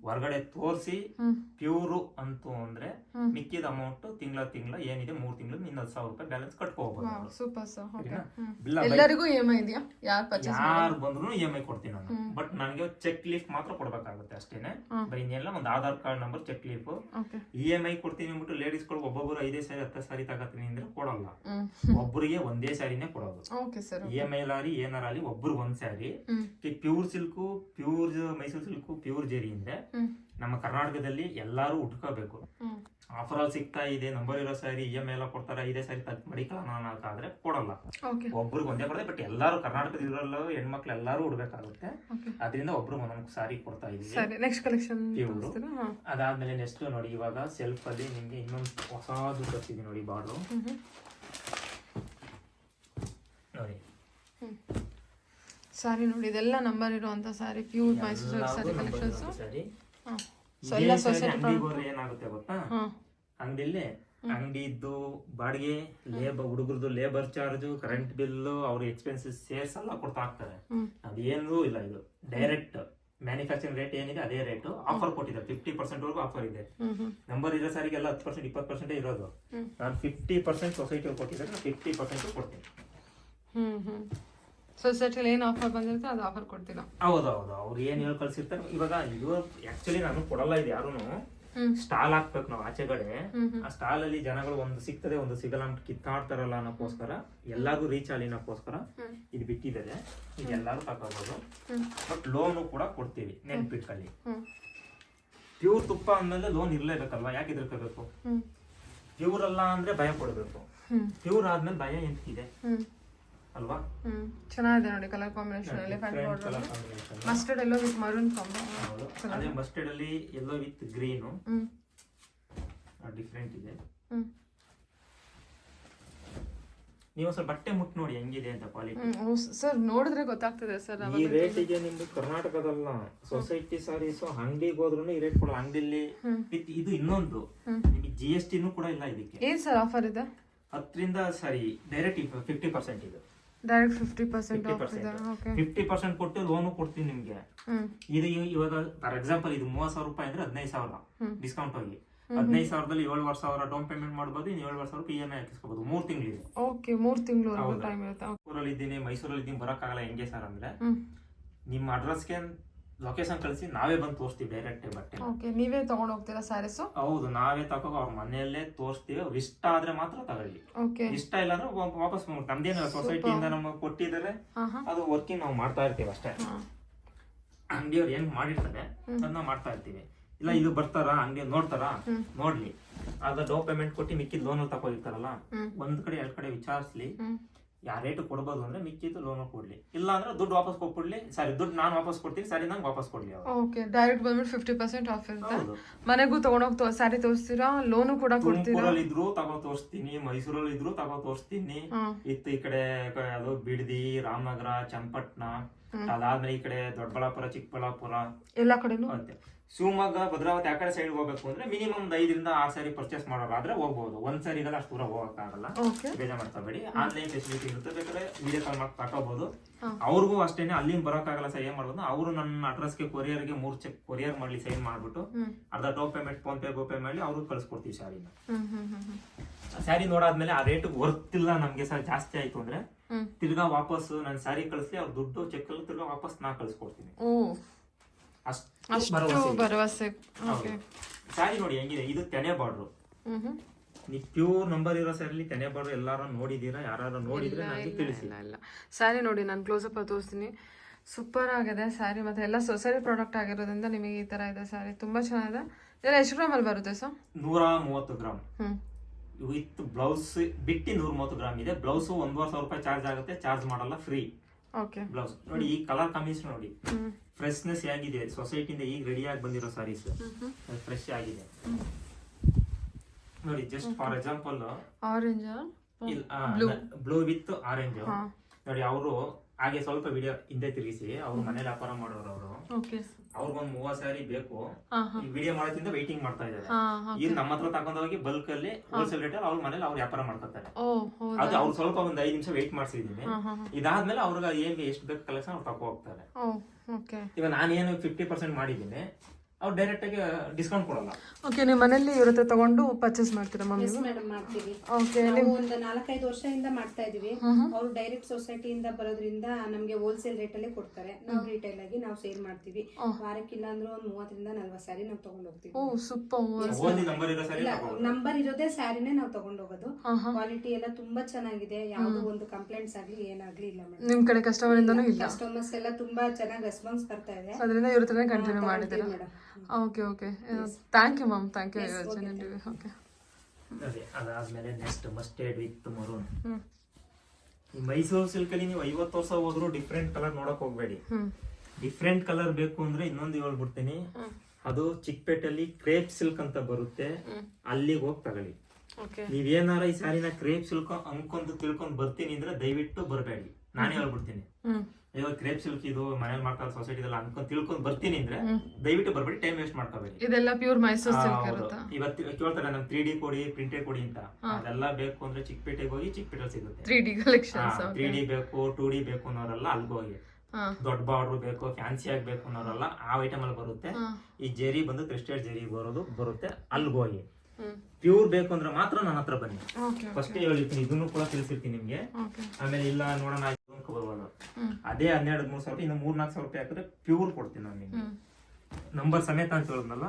ಹೊರಗಡೆ ತೋರಿಸಿ ಪ್ಯೂರು ಅಂತೂ ಅಂದ್ರೆ ಮಿಕ್ಕಿದ ಅಮೌಂಟ್ ತಿಂಗಳ ಏನಿದೆ 3 ತಿಂಗಳು 10,000 ರೂಪಾಯಿ ಬ್ಯಾಲೆನ್ಸ್ ಕಟ್ಕೋಬಹುದು. ಎಲ್ಲರಿಗೂ EMI ಇದೆಯಾ? ಯಾರು ಬಂದ್ರು EMI ಕೊಡ್ತೀನಿ ನಾನು. ಬಟ್ ನನಗೆ ಚೆಕ್ ಲೀಫ್ ಮಾತ್ರ ಕೊಡ್ಬೇಕಾಗುತ್ತೆ ಅಷ್ಟೇನೆ. ಬರೀ ಇನ್ನೆಲ್ಲ ಒಂದು Aadhaar card number, cheque leaf. EMI ಕೊಡ್ತೀನಿ ಅಂದ್ಬಿಟ್ಟು ಲೇಡೀಸ್ ಗಳು ಒಬ್ಬೊಬ್ಬರು 5 ಸ್ಯಾರಿ 10 ಸ್ಯಾರಿ ತಗೋತೀನಿ ಅಂದ್ರೆ ಕೊಡಲ್ಲ. ಒಬ್ಬರಿಗೆ ಒಂದೇ ಸ್ಯಾರಿನೇ ಕೊಡೋದು. EMI ಲಾರಿ ಏನಾರಲ್ಲಿ ಒಬ್ರು ಒಂದ್ sari. Pure silk pure Mysuru silk pure ಜರಿ ಅಂದ್ರೆ ನಮ್ಮ ಕರ್ನಾಟಕದಲ್ಲಿ ಎಲ್ಲಾರು ಉಟ್ಕೋಬೇಕು. ಆಫರ್ ಅಲ್ಲಿ ಸಿಗ್ತಾ ಇದೆ, ನಂಬರ್ ಇರೋ ಸ್ಯಾರಿ EMI ಎಲ್ಲ ಕೊಡ್ತಾರೆ, ಇದೇ ಸ್ಯಾರಿ ತಗ್ ಮಡಿಕೊಳ್ಳೋಣ ಆದ್ರೆ ಕೊಡಲ್ಲ. ಒಬ್ರಿಗೆ ಒಂದೇ ಕೊಡದೆ. ಬಟ್ ಎಲ್ಲಾರು ಕರ್ನಾಟಕದ ಇರೋಲ್ಲ ಹೆಣ್ಮಕ್ಳು ಎಲ್ಲಾರು ಉಡ್ಬೇಕಾಗುತ್ತೆ. ಅದರಿಂದ ಒಬ್ರು ಒಂದೊಂದು ಸಾರಿ ಕೊಡ್ತಾ ಇದೀವಿ. ಅದಾದ್ಮೇಲೆ ನೆಕ್ಸ್ಟ್ ನೋಡಿ ಇವಾಗ ಸೆಲ್ಫ್ ಅಲ್ಲಿ ನಿಮ್ಗೆ ಇನ್ನೊಂದು ಹೊಸದು ತರ್ಸಿದೀನಿ ನೋಡಿ. ಬಾರ್ಡ್ರು ನೋಡಿ ಸಾರಿ ನೋಡಿ. ಇದೆಲ್ಲ ನಂಬರ್ ಇರುವಂತ ಸಾರಿ ಪ್ಯೂರ್ ಮೈಸೂರು ಸಾರಿ ಕಲೆಕ್ಷನ್ಸ್. ಏನಾಗುತ್ತೆ ಗೊತ್ತಾ, ಅಂಗಡಿಲಿ ಅಂಗಡಿದ್ದು ಬಾಡಿಗೆ, ಹುಡುಗರದು ಲೇಬರ್ ಚಾರ್ಜ್, ಕರೆಂಟ್ ಬಿಲ್, ಅವ್ರ ಎಕ್ಸ್ಪೆನ್ಸಸ್ ಸೇರ್ಸ್ ಎಲ್ಲ ಕೊಡ್ತಾ ಹಾಕ್ತಾರೆ. ಅದೇನೂ ಇಲ್ಲ. ಇದು ಡೈರೆಕ್ಟ್ ಮ್ಯಾನುಫ್ಯಾಕ್ಚರಿಂಗ್ ರೇಟ್ ಏನಿದೆ ಅದೇ ರೇಟ್. ಆಫರ್ ಕೊಟ್ಟಿದ್ದಾರೆ 50% ವರೆಗೂ ಆಫರ್ ಇದೆ. ನಂಬರ್ ಇರೋ ಸಾರಿಗೆಲ್ಲ 10% 20% ಇರೋದು. ನಾನು 50% ಸೊಸೈಟಿ ಕೊಟ್ಟಿದ್ದಾರೆ, 50% ಕೊಡ್ತೀನಿ. ಸೊಸೈಟಿಲಿ ಏನು ಆಫರ್ ಬಂದಿರುತ್ತೆ ಅದು ಆಫರ್ ಕೊಡ್ತೀರಾ? ಹೌದೌದು. ಅವ್ರು ಏನ್ ಹೇಳಿ ಕಳ್ಸಿರ್ತಾರೆ. ಇವಾಗ ಇದು ಆಕ್ಚುಲಿ ನಾನು ಕೊಡಲ್ಲ, ಇದು ಯಾರು ಸ್ಟಾಲ್ ಹಾಕ್ಬೇಕು ನಾವು ಆಚೆಗಡೆ. ಆ ಸ್ಟಾಲ್ ಅಲ್ಲಿ ಜನಗಳು ಒಂದು ಸಿಗ್ತದೆ ಒಂದು ಸಿಗಲ್ಲ ಅಂತ ಕಿತ್ತಾಡ್ತಾರಲ್ಲ ಅನ್ನೋಕ್ಕೋಸ್ಕರ ಎಲ್ಲಾರು ರೀಚ್ ಅಲ್ಲಿ ಅನ್ನೋಕ್ಕೋಸ್ಕರ ಇದು ಬಿಟ್ಟಿದ್ದಾರೆ. ಇದೆಲ್ಲಾರು ತಗೋಬಹುದು. ಬಟ್ ಲೋನು ಕೂಡ ಕೊಡ್ತೀವಿ ನೆನ್ಪಿಟ್ಕೊಳ್ಳಿ. ಪ್ಯೂರ್ ತುಪ್ಪ ಅಂದ್ಮೇಲೆ ಲೋನ್ ಇರ್ಲೇಬೇಕಲ್ವಾ, ಯಾಕೆ ಇದ್ರಬೇಕು? ಪ್ಯೂರ್ ಅಲ್ಲ ಅಂದ್ರೆ ಭಯ ಪಡ್ಬೇಕು, ಪ್ಯೂರ್ ಆದ್ಮೇಲೆ ಭಯ ಎಂತಿದೆ ಅಲ್ವಾ? ಚೆನ್ನಾಗಿದೆ ನೋಡಿ colour combination. Mustard yellow with maroon ಅದೇ ಮಸ್ಟರ್ಡ್ ಅಲ್ಲಿ ಎಲ್ಲೋ ವಿತ್ ಗ್ರೀನ್ ಡಿಫ್ರೆಂಟ್ ಇದೆ. ನೀವು ಸ್ವಲ್ಪ ಬಟ್ಟೆ ಮುಟ್ಟು ನೋಡಿ ಹೆಂಗಿದೆ ಅಂತ ಕ್ವಾಲಿಟಿ. ಸರ್ ನೋಡಿದ್ರೆ ಗೊತ್ತಾಗ್ತದೆ ಸರ್. ಈ ರೇಟಿಗೆ ನಿಮ್ದು ಕರ್ನಾಟಕದಲ್ಲ ಸೊಸೈಟಿ ಸಾರೀಸ್ ಅಂಗಡಿಗೆ ಹೋದ್ರು ಈ ರೇಟ್ ಕೊಡಲ್ಲ. ಅಂಗಡಿಲಿ ಇದು ಇನ್ನೊಂದು ನಿಮಗೆ GST ಕೂಡ ಇಲ್ಲ ಇದಕ್ಕೆ. ಏನ್ ಸರ್ ಆಫರ್ ಇದೆ? 10ರಿಂದ ಸಾರಿ ಡೈರೆಕ್ಟ್ 50% ಇದು. ಡೈರೆಕ್ಟ್ 50% ಆಫ್ ಇದೆ. ಓಕೆ 50% ಕೊಟ್ಟು ಲೋನು ಕೊಡ್ತೀನಿ ನಿಮ್ಗೆ. ಇದು ಇವಾಗ ಫಾರ್ ಎಕ್ಸಾಂಪಲ್ ಇದು 30,000 ರೂಪಾಯಿ ಅಂದ್ರೆ 15,000 ಡಿಸ್ಕೌಂಟ್ ಹೋಗಿ 15,000ದಲ್ಲಿ 7,000 ಡೌನ್ ಪೇಮೆಂಟ್ ಮಾಡಬಹುದು. ಇನ್ನು 7,000 EMI ಹಾಕಿಸ್ಕೋಬಹುದು. 3 ತಿಂಗಳಿದೆ. ಓಕೆ 3 ತಿಂಗಳು ಟೈಮ್ ಇರುತ್ತೆ. ಊರಲ್ಲಿ ಇದ್ದೀನಿ, ಮೈಸೂರಲ್ಲಿ ಇದ್ದೀನಿ, ಬರೋಕ್ಕಾಗಲ್ಲ ಹೆಂಗೆ ಸರ್ ಅಂದ್ರೆ ನಿಮ್ಮ ಅಡ್ರೆಸ್ಗೆ ಲೊಕೇಶನ್ ಕಳಿಸಿ ನಾವೇ ಬಂದು ತೋರಿಸ್ತೀವಿ ಡೈರೆಕ್ಟ್ ಬಟ್ಟೆ. ಓಕೆ ನೀವೇ ತಗೊಂಡು ಹೋಗ್ತೀರಾ ಸ್ಯಾರೀಸ್? ಹೌದು ನಾವೇ ತಗೋ ಅವ್ರ ಮನೆಯಲ್ಲೇ ತೋರಿಸ್ತೀವಿ. ಅವ್ರು ಇಷ್ಟ ಆದ್ರೆ ಮಾತ್ರ ತಗೊಳ್ಳಿ, ಓಕೆ ಇಷ್ಟ ಇಲ್ಲ ಅಂದ್ರೆ ವಾಪಸ್ ನಮ್ದೇನು ಸೊಸೈಟಿಯಿಂದ ನಮಗೆ ಕೊಟ್ಟಿದ್ದಾರೆ ಅದು ವರ್ಕಿಂಗ್ ನಾವು ಮಾಡ್ತಾ ಇರ್ತೀವಿ ಅಷ್ಟೇ. ಅಂಗಡಿಯವ್ರು ಏನ್ ಮಾಡಿರ್ತಾರೆ ಅದನ್ನ ಮಾಡ್ತಾ ಇರ್ತೀವಿ. ಇಲ್ಲ ಇದು ಬರ್ತಾರ ಅಂಗಡಿ ನೋಡ್ತಾರ ನೋಡ್ಲಿ, ಅದ ಡೌನ್ ಪೇಮೆಂಟ್ ಕೊಟ್ಟು ಮಿಕ್ಕಿದ್ ಲೋನ್ ತಗೊಂಡಿರ್ತಾರಲ್ಲ ಒಂದ್ ಕಡೆ 2 ಕಡೆ ವಿಚಾರಿಸ್ಲಿ ಯಾವ ರೇಟ್ ಕೊಡ್ಬೋದು ಅಂದ್ರೆ ಮಿಕ್ಕಿದ್ದು ಲೋನ್ ಕೊಡ್ಲಿ. ಇಲ್ಲ ಅಂದ್ರೆ ದುಡ್ಡು ವಾಪಸ್ ಕೊಟ್ಬಿಡ್ಲಿ. ಸಾರಿ ದುಡ್ಡು ನಾನು ವಾಪಸ್ ಕೊಡ್ತೀನಿ, ಸಾರಿ ನಂಗೆ ವಾಪಸ್ ಕೊಡ್ಲಿ. ಓಕೆ ಡೈರೆಕ್ಟ್ ಬಂದ್ಬಿಟ್ಟು 50% ಆಫ್ ಇರುತ್ತೆ. ಮನೆಗೂ ತಗೊಂಡೋಗಿ ಸ್ಯಾರಿ ತೋರಿಸ್ತೀರಾ, ಲೋನು ಕೂಡ ಕೊಡ್ತೀರಾ? ತುಮಕೂರಲ್ಲಿ ಇದ್ರು ತಗೋ ತೋರಿಸ್ತೀನಿ, ಮೈಸೂರಲ್ಲಿ ಇದ್ರು ತಗೋ ತೋರಿಸ್ತೀನಿ. ಈ ಕಡೆ ಅದು ಬಿಡದಿ, ರಾಮನಗರ, ಚನ್ನಪಟ್ಟಣ, ಅದಾದ್ಮೇಲೆ ಈ ಕಡೆ ದೊಡ್ಡಬಳ್ಳಾಪುರ, ಚಿಕ್ಕಬಳ್ಳಾಪುರ ಎಲ್ಲಾ ಕಡೆನೂ, ಶಿವಮೊಗ್ಗ, ಭದ್ರಾವತಿ ಆ ಕಡೆ ಸೈಡ್ ಹೋಗ್ಬೇಕು ಅಂದ್ರೆ ಮಿನಿಮಮ್ 5ರಿಂದ 6 ಸಾರಿ ಪರ್ಚೇಸ್ ಮಾಡೋರಾದ್ರೆ ಹೋಗ್ಬೋದು. ಒಂದ್ ಸಾರಿಗೆಲ್ಲ ಅಷ್ಟು ದೂರ ಹೋಗಕ್ಕಾಗಲ್ಲ, ಬೇಜಾರ್ ಮಾಡ್ಕೋಬೇಡಿ. ಆನ್ಲೈನ್ ಫೆಸಿಲಿಟಿ ಇರುತ್ತೆ, ಬೇಕಾದ್ರೆ ವಿಡಿಯೋ ಕಾಲ್ ಮಾಡಿ ತಗೋಬಹುದು. ಅವ್ರಿಗೂ ಅಷ್ಟೇನೆ ಅಲ್ಲಿಂದ ಬರೋಕ್ಕಾಗಲ್ಲ ಸರ್ ಏನ್ ಮಾಡ್ಬೋದು, ಅವರು ನನ್ನ ಅಡ್ರೆಸ್ಗೆ ಕೊರಿಯರ್ಗೆ 3 ಚೆಕ್ ಕೊರಿಯರ್ ಮಾಡ್ಲಿ, ಸೈನ್ ಮಾಡ್ಬಿಟ್ಟು ಅರ್ಧ ಡೌನ್ ಪೇಮೆಂಟ್ ಫೋನ್ ಪೇ ಗೋಪೇ ಮಾಡಿ ಅವ್ರಿಗೆ ಕಳ್ಸಿಕೊಡ್ತೀವಿ ಸ್ಯಾರಿನ. ಸ್ಯಾರಿ ನೋಡಾದ್ಮೇಲೆ ಆ ರೇಟ್ ವರ್ತಿಲ್ಲ ನಮ್ಗೆ ಸರ್ ಜಾಸ್ತಿ ಆಯ್ತು ಅಂದ್ರೆ ತಿರ್ಗಾ ವಾಪಸ್ ನಾನು ಸ್ಯಾರಿ ಕಳಿಸ್ಲಿ, ಅವ್ರ ದುಡ್ಡು ಚೆಕ್ ಅಲ್ಲಿ ತಿರ್ಗಾ ವಾಪಸ್ ನಾ ಕಳ್ಸಿಕೊಡ್ತೀನಿ. ಅಷ್ಟು ಭರವಸೆ. ಸ್ಯಾರಿ ನೋಡಿ ಹೆಂಗಿದೆ, ಇದು ತೆನೆ ಬಾರ್ಡ್ರು. ನೀವು ಪ್ಯೂರ್ ನಂಬರ್ ಇರೋ ಸ್ಯಾರಿ ತೆನೆ ಬಾರ್ಡ್ರು ಎಲ್ಲಾರು ನೋಡಿದೀರಾ? ಯಾರು ನೋಡಿದ್ರೆ ನನಗೆ ತಿಳಿಸಿ. ಇಲ್ಲ ಸ್ಯಾರಿ ನೋಡಿ ನಾನು ಕ್ಲೋಸ್ ಅಪ್ ತೋರಿಸ್ತೀನಿ. ಸೂಪರ್ ಆಗಿದೆ ಸ್ಯಾರಿ, ಮತ್ತೆ ಎಲ್ಲ ಸೊಸೈಟಿ ಪ್ರಾಡಕ್ಟ್ ಆಗಿರೋದ್ರಿಂದ ನಿಮಗೆ ಈ ತರ ಇದೆ ಸ್ಯಾರಿ. ತುಂಬಾ ಚೆನ್ನಾಗಿದೆ. ಇದೆಲ್ಲ ಎಷ್ಟು ಗ್ರಾಮ್ ಅಲ್ಲಿ ಬರುತ್ತೆ ಸರ್? 130 ಗ್ರಾಮ್ ವಿತ್ ಬ್ಲೌಸ್ ಬಿಟ್ಟು 130 ಗ್ರಾಮ್ ಇದೆ. ಬ್ಲೌಸ್ 1,500 ರೂಪಾಯಿ ಚಾರ್ಜ್ ಆಗುತ್ತೆ, ಚಾರ್ಜ್ ಮಾಡಲ್ಲ, ಫ್ರೀ ಬ್ಲೌಸ್. ನೋಡಿ ಈ ಕಲರ್ ಕಾಂಬಿನೇಷನ್ ನೋಡಿ, ಫ್ರೆಶ್ನೆಸ್ ಆಗಿದೆ. ಸೊಸೈಟಿಯಿಂದ ಈಗ ರೆಡಿ ಆಗಿ ಬಂದಿರೋ ಸಾರೀಸ್ ಫ್ರೆಶ್ ಆಗಿದೆ ನೋಡಿ. Just for example orange blue with orange ನೋಡಿ. ಅವರು ಹಾಗೆ ಸ್ವಲ್ಪ ವಿಡಿಯೋ ಹಿಂದೆ ತಿರುಗಿಸಿ, ಅವ್ರು ಮನೇಲಿ ವ್ಯಾಪಾರ ಮಾಡೋರು. ಅವರು ಅವ್ರಿಗೊಂದು 30 ಸ್ಯಾರಿ ಬೇಕು, ಈ ವಿಡಿಯೋ ಮಾಡೋದ್ರಿಂದ ವೈಟಿಂಗ್ ಮಾಡ್ತಾ ಇದ್ದಾರೆ. ಈಗ ನಮ್ಮ ಹತ್ರ ತಗೊಂಡೋಗಿ ಬಲ್ಕ್ ಅಲ್ಲಿ ಹೋಲ್ಸೇಲ್ ರೇಟ್ ಅವ್ರ ಮನೇಲಿ ಅವ್ರು ವ್ಯಾಪಾರ ಮಾಡ್ಕೊತಾರೆ. ಅದು ಅವ್ರು ಸ್ವಲ್ಪ ಒಂದ್ 5 ನಿಮಿಷ ವೆಯ್ಟ್ ಮಾಡ್ಸಿದೀನಿ. ಇದಾದ್ಮೇಲೆ ಅವ್ರಿಗೆ ಏನ್ ಎಷ್ಟು ಬೇಕು ಕಲೆಕ್ಷನ್ ಅವ್ರು ತಗೋ ಹೋಗ್ತಾರೆ. ಇವಾಗ ನಾನೇನು 50% ಮಾಡಿದ್ದೀನಿ, ಅವ್ರು ಡೈರೆಕ್ಟ್ ಆಗಿ ಡಿಸ್ಕೌಂಟ್ ಕೊಡಲ್ಲ. ಓಕೆ ನಿಮ್ಮ ಮನೆಯಲ್ಲಿ ಇವ್ರ ಹತ್ರ ತಗೊಂಡು ಪರ್ಚೇಸ್ ಮಾಡ್ತೀರಾ ಮಮ್ಮಿ? ಮೇಡಮ್ ಮಾಡ್ತೀವಿ. ಓಕೆ ನಾವು ಒಂದು 4-5 ವರ್ಷದಿಂದ ಮಾಡ್ತಾ ಇದೀವಿ. ಅವ್ರು ಡೈರೆಕ್ಟ್ ಸೊಸೈಟಿಯಿಂದ ಬರೋದ್ರಿಂದ ನಮ್ಗೆ ಹೋಲ್ಸೇಲ್ ರೇಟ್ ಅಲ್ಲೇ ಕೊಡ್ತಾರೆ. ನಾವು ರಿಟೇಲ್ ಆಗಿ ನಾವು ಸೇಲ್ ಮಾಡ್ತೀವಿ. ವಾರಕ್ಕಿಲ್ಲ ಅಂದ್ರೆ ಒಂದು 30ರಿಂದ 40 ಸ್ಯಾರಿ ನಾವು ತಗೊಂಡ್ ಹೋಗ್ತೀವಿ. ಓ ಸೂಪರ್. ನಂಬರ್ ಇರೋದೇ ಸ್ಯಾರಿನೇ ನಾವು ತಗೊಂಡ್ ಹೋಗೋದು. ಕ್ವಾಲಿಟಿ ಎಲ್ಲ ತುಂಬಾ ಚೆನ್ನಾಗಿದೆ. ಯಾವ್ದು ಒಂದು ಕಂಪ್ಲೇಂಟ್ಸ್ ಆಗ್ಲಿ ಏನಾಗ್ಲಿ ಇಲ್ಲ ಮೇಡಮ್. ನಿಮ್ ಕಡೆ ಕಸ್ಟಮರ್ ಇಂದನೂ ಇಲ್ಲ? ಕಸ್ಟಮರ್ಸ್ ಎಲ್ಲ ತುಂಬಾ ಚೆನ್ನಾಗಿ ರೆಸ್ಪಾನ್ಸ್ ಬರ್ತಾ ಇದೆ. ಅದರಿಂದ ಇವ್ರ ಹತ್ರನೇ ಕಂಟಿನ್ಯೂ ಮಾಡಿದ್ದೀರಾ? Okay okay thank you ma'am, thank you. Okay ಅದಾದ್ಮೇಲೆ ನೆಕ್ಸ್ಟ್ ಮಸ್ಟರ್ಡ್ ವಿತ್ ಮರೂನ್. ಈ ಮೈಸೂರು ಸಿಲ್ಕ್ ಅಲ್ಲಿ ನೀವು 50 ವರ್ಷ ಹೋದ್ರು ಡಿಫ್ರೆಂಟ್ ಕಲರ್ ನೋಡಕ್ ಹೋಗ್ಬೇಡಿ. ಡಿಫ್ರೆಂಟ್ ಕಲರ್ ಬೇಕು ಅಂದ್ರೆ ಇನ್ನೊಂದು ಹೇಳ್ಬಿಡ್ತೀನಿ, ಅದು ಚಿಕ್ಕಪೇಟೆಯಲ್ಲಿ ಕ್ರೇಪ್ ಸಿಲ್ಕ್ ಅಂತ ಬರುತ್ತೆ, ಅಲ್ಲಿಗೆ ಹೋಗಿ ತಗೊಳ್ಳಿ. ನೀವೇನಾರ ಈ ಸ್ಯಾರಿನ ಕ್ರೇಪ್ ಸಿಲ್ಕ್ ಅನ್ಕೊಂಡ್ ತಿಳ್ಕೊಂಡ್ ಬರ್ತೀನಿ ಅಂದ್ರೆ ದಯವಿಟ್ಟು ಬರಬೇಡಿ. ನಾನೇ ಹೇಳ್ಬಿಡ್ತೀನಿ, ಇವಾಗ ಕ್ರೇಪ್ ಸಿಲ್ಕ್ ಇದು ಮನೇಲಿ ಮಾಡ್ತಾರೆ ಸೊಸೈಟಿ ಅನ್ಕೊಂಡ್ ತಿಳ್ಕೊಂಡ್ ಬರ್ತೀನಿ ಅಂದ್ರೆ ದಯವಿಟ್ಟು ಬರ್ಬೇಡಿ, ಟೈಮ್ ವೇಸ್ಟ್ ಮಾಡ್ಕೋಬೇಡಿ. ಇದೆಲ್ಲ ಪ್ಯೂರ್ ಮೈಸೂರು ಸಿಲ್ಕ್ ಇರುತ್ತೆ. ಇವತ್ತು ಕೇಳ್ತಾರೆ ನಮ್ 3D ಕೊಡಿ, ಪ್ರಿಂಟೆಡ್ ಕೊಡಿ ಅಂತ. ಅದೆಲ್ಲ ಬೇಕು ಅಂದ್ರೆ ಚಿಕ್ಕಪೇಟೆಗೆ ಹೋಗಿ ಚಿಕ್ಕಪೇಟೆಯಲ್ಲಿ ಸಿಗುತ್ತೆ 3D ಕಲೆಕ್ಷನ್ಸ್. 3D ಬೇಕು 2D ಬೇಕು ಅನ್ನೋರೆಲ್ಲ ಅಲ್ಗೆ ಹೋಗಿ, ದೊಡ್ಡ ಬಾರ್ಡರ್ ಬೇಕು ಫ್ಯಾನ್ಸಿ ಆಗಿ ಬೇಕು ಅನ್ನೋರೆಲ್ಲ ಆ ಐಟಮ್ ಅಲ್ಲಿ ಬರುತ್ತೆ. ಈ ಜೆರಿ ಬಂದು ಕ್ರಿಸ್ಟಲ್ ಜೆರಿ ಬರುತ್ತೆ, ಅಲ್ಗೆ ಹೋಗಿ. ಪ್ಯೂರ್ ಬೇಕು ಅಂದ್ರೆ ಮಾತ್ರ ನನ್ನ ಹತ್ರ ಬನ್ನಿ. ಫಸ್ಟ್ ಹೇಳಿರ್ತೀನಿ, ಇದನ್ನು ಕೂಡ ತಿಳಿಸಿರ್ತೀನಿ ನಿಮ್ಗೆ. ಆಮೇಲೆ ಇಲ್ಲ ನೋಡೋಣ ಬರ್ಬೋದು, ಅದೇ 12-13 ಸಾವಿರ, ಇನ್ನು 3-4 ಸಾವಿರ ರೂಪಾಯಿ ಹಾಕಿದ್ರೆ ಪ್ಯೂರ್ ಕೊಡ್ತೀನಿ ನಾನು ನಿಮ್ಗೆ. ನಂಬರ್ ಸಮೇತ ಅಂತ ಹೇಳಿದ್ನಲ್ಲ,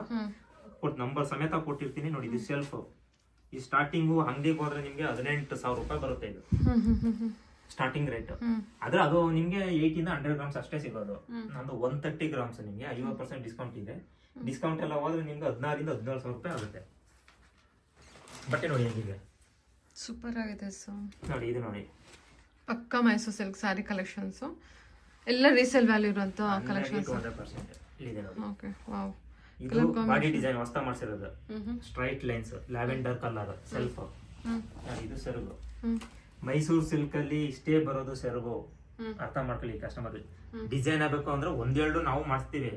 ನಂಬರ್ ಸಮೇತ ಕೊಟ್ಟಿರ್ತೀನಿ ನೋಡಿ. ಇದು ಸೆಲ್ಫ್. ಈ ಸ್ಟಾರ್ಟಿಂಗು ಅಂಗಡಿಗೆ ಹೋದ್ರೆ ನಿಮ್ಗೆ 18,000 ರೂಪಾಯಿ ಬರುತ್ತೆ ಇದು ಸ್ಟಾರ್ಟಿಂಗ್ ರೇಟ್. ಆದ್ರೆ ಅದು ನಿಮ್ಗೆ 80 ಇಂದ 100 ಗ್ರಾಮ್ಸ್ ಅಷ್ಟೇ ಸಿಗೋದು. ನಂದು 130 ಗ್ರಾಮ್ಸ್ ನಿಮ್ಗೆ 50% ಡಿಸ್ಕೌಂಟ್ ಇದೆ. ಡಿಸ್ಕೌಂಟ್ ಎಲ್ಲ ಹೋದ್ರೆ ನಿಮ್ಗೆ 16 ಇಂದ 17,000 ರೂಪಾಯಿ ಆಗುತ್ತೆ. ಬಟ್ಟೆ ನೋಡಿ ಹೇಗಿದೆ, ಸೂಪರ್ ಆಗಿದೆ. ಸೊ ನೋಡಿ ಇದು ನೋಡಿ, ಪಕ್ಕಾ ಮೈಸೂರು ಸಿಲ್ಕ್ ಸ್ಯಾರಿ ಕಲೆಕ್ಷನ್ಸ್ ಎಲ್ಲ ರೀಸೇಲ್ ವ್ಯಾಲ್ಯೂ ಇರುವಂತ ಕಲೆಕ್ಷನ್ಸ್. 100% ಇಲ್ಲಿದೆ ನೋಡಿ. Okay, wow. ಇದು ಬಾಡಿ ಡಿಸೈನ್ ಹೊಸ ಮಾಡ್ಸಿರೋದು. Straight lines, lavender colour self. ಇದು ಸೆರಗು. ಮೈಸೂರು ಸಿಲ್ಕ್ ಅಲ್ಲಿ ಇಷ್ಟೇ ಬರೋದು ಸೆರಗು. ಅರ್ಥ ಮಾಡ್ಕೊಳ್ಳಿ ಕಸ್ಟಮರ್. ಡಿಸೈನ್ ಆಗಬೇಕು ಅಂದ್ರೆ ಒಂದೆರಡು ನಾವು ಮಾಡಿಸ್ತೀವಿ,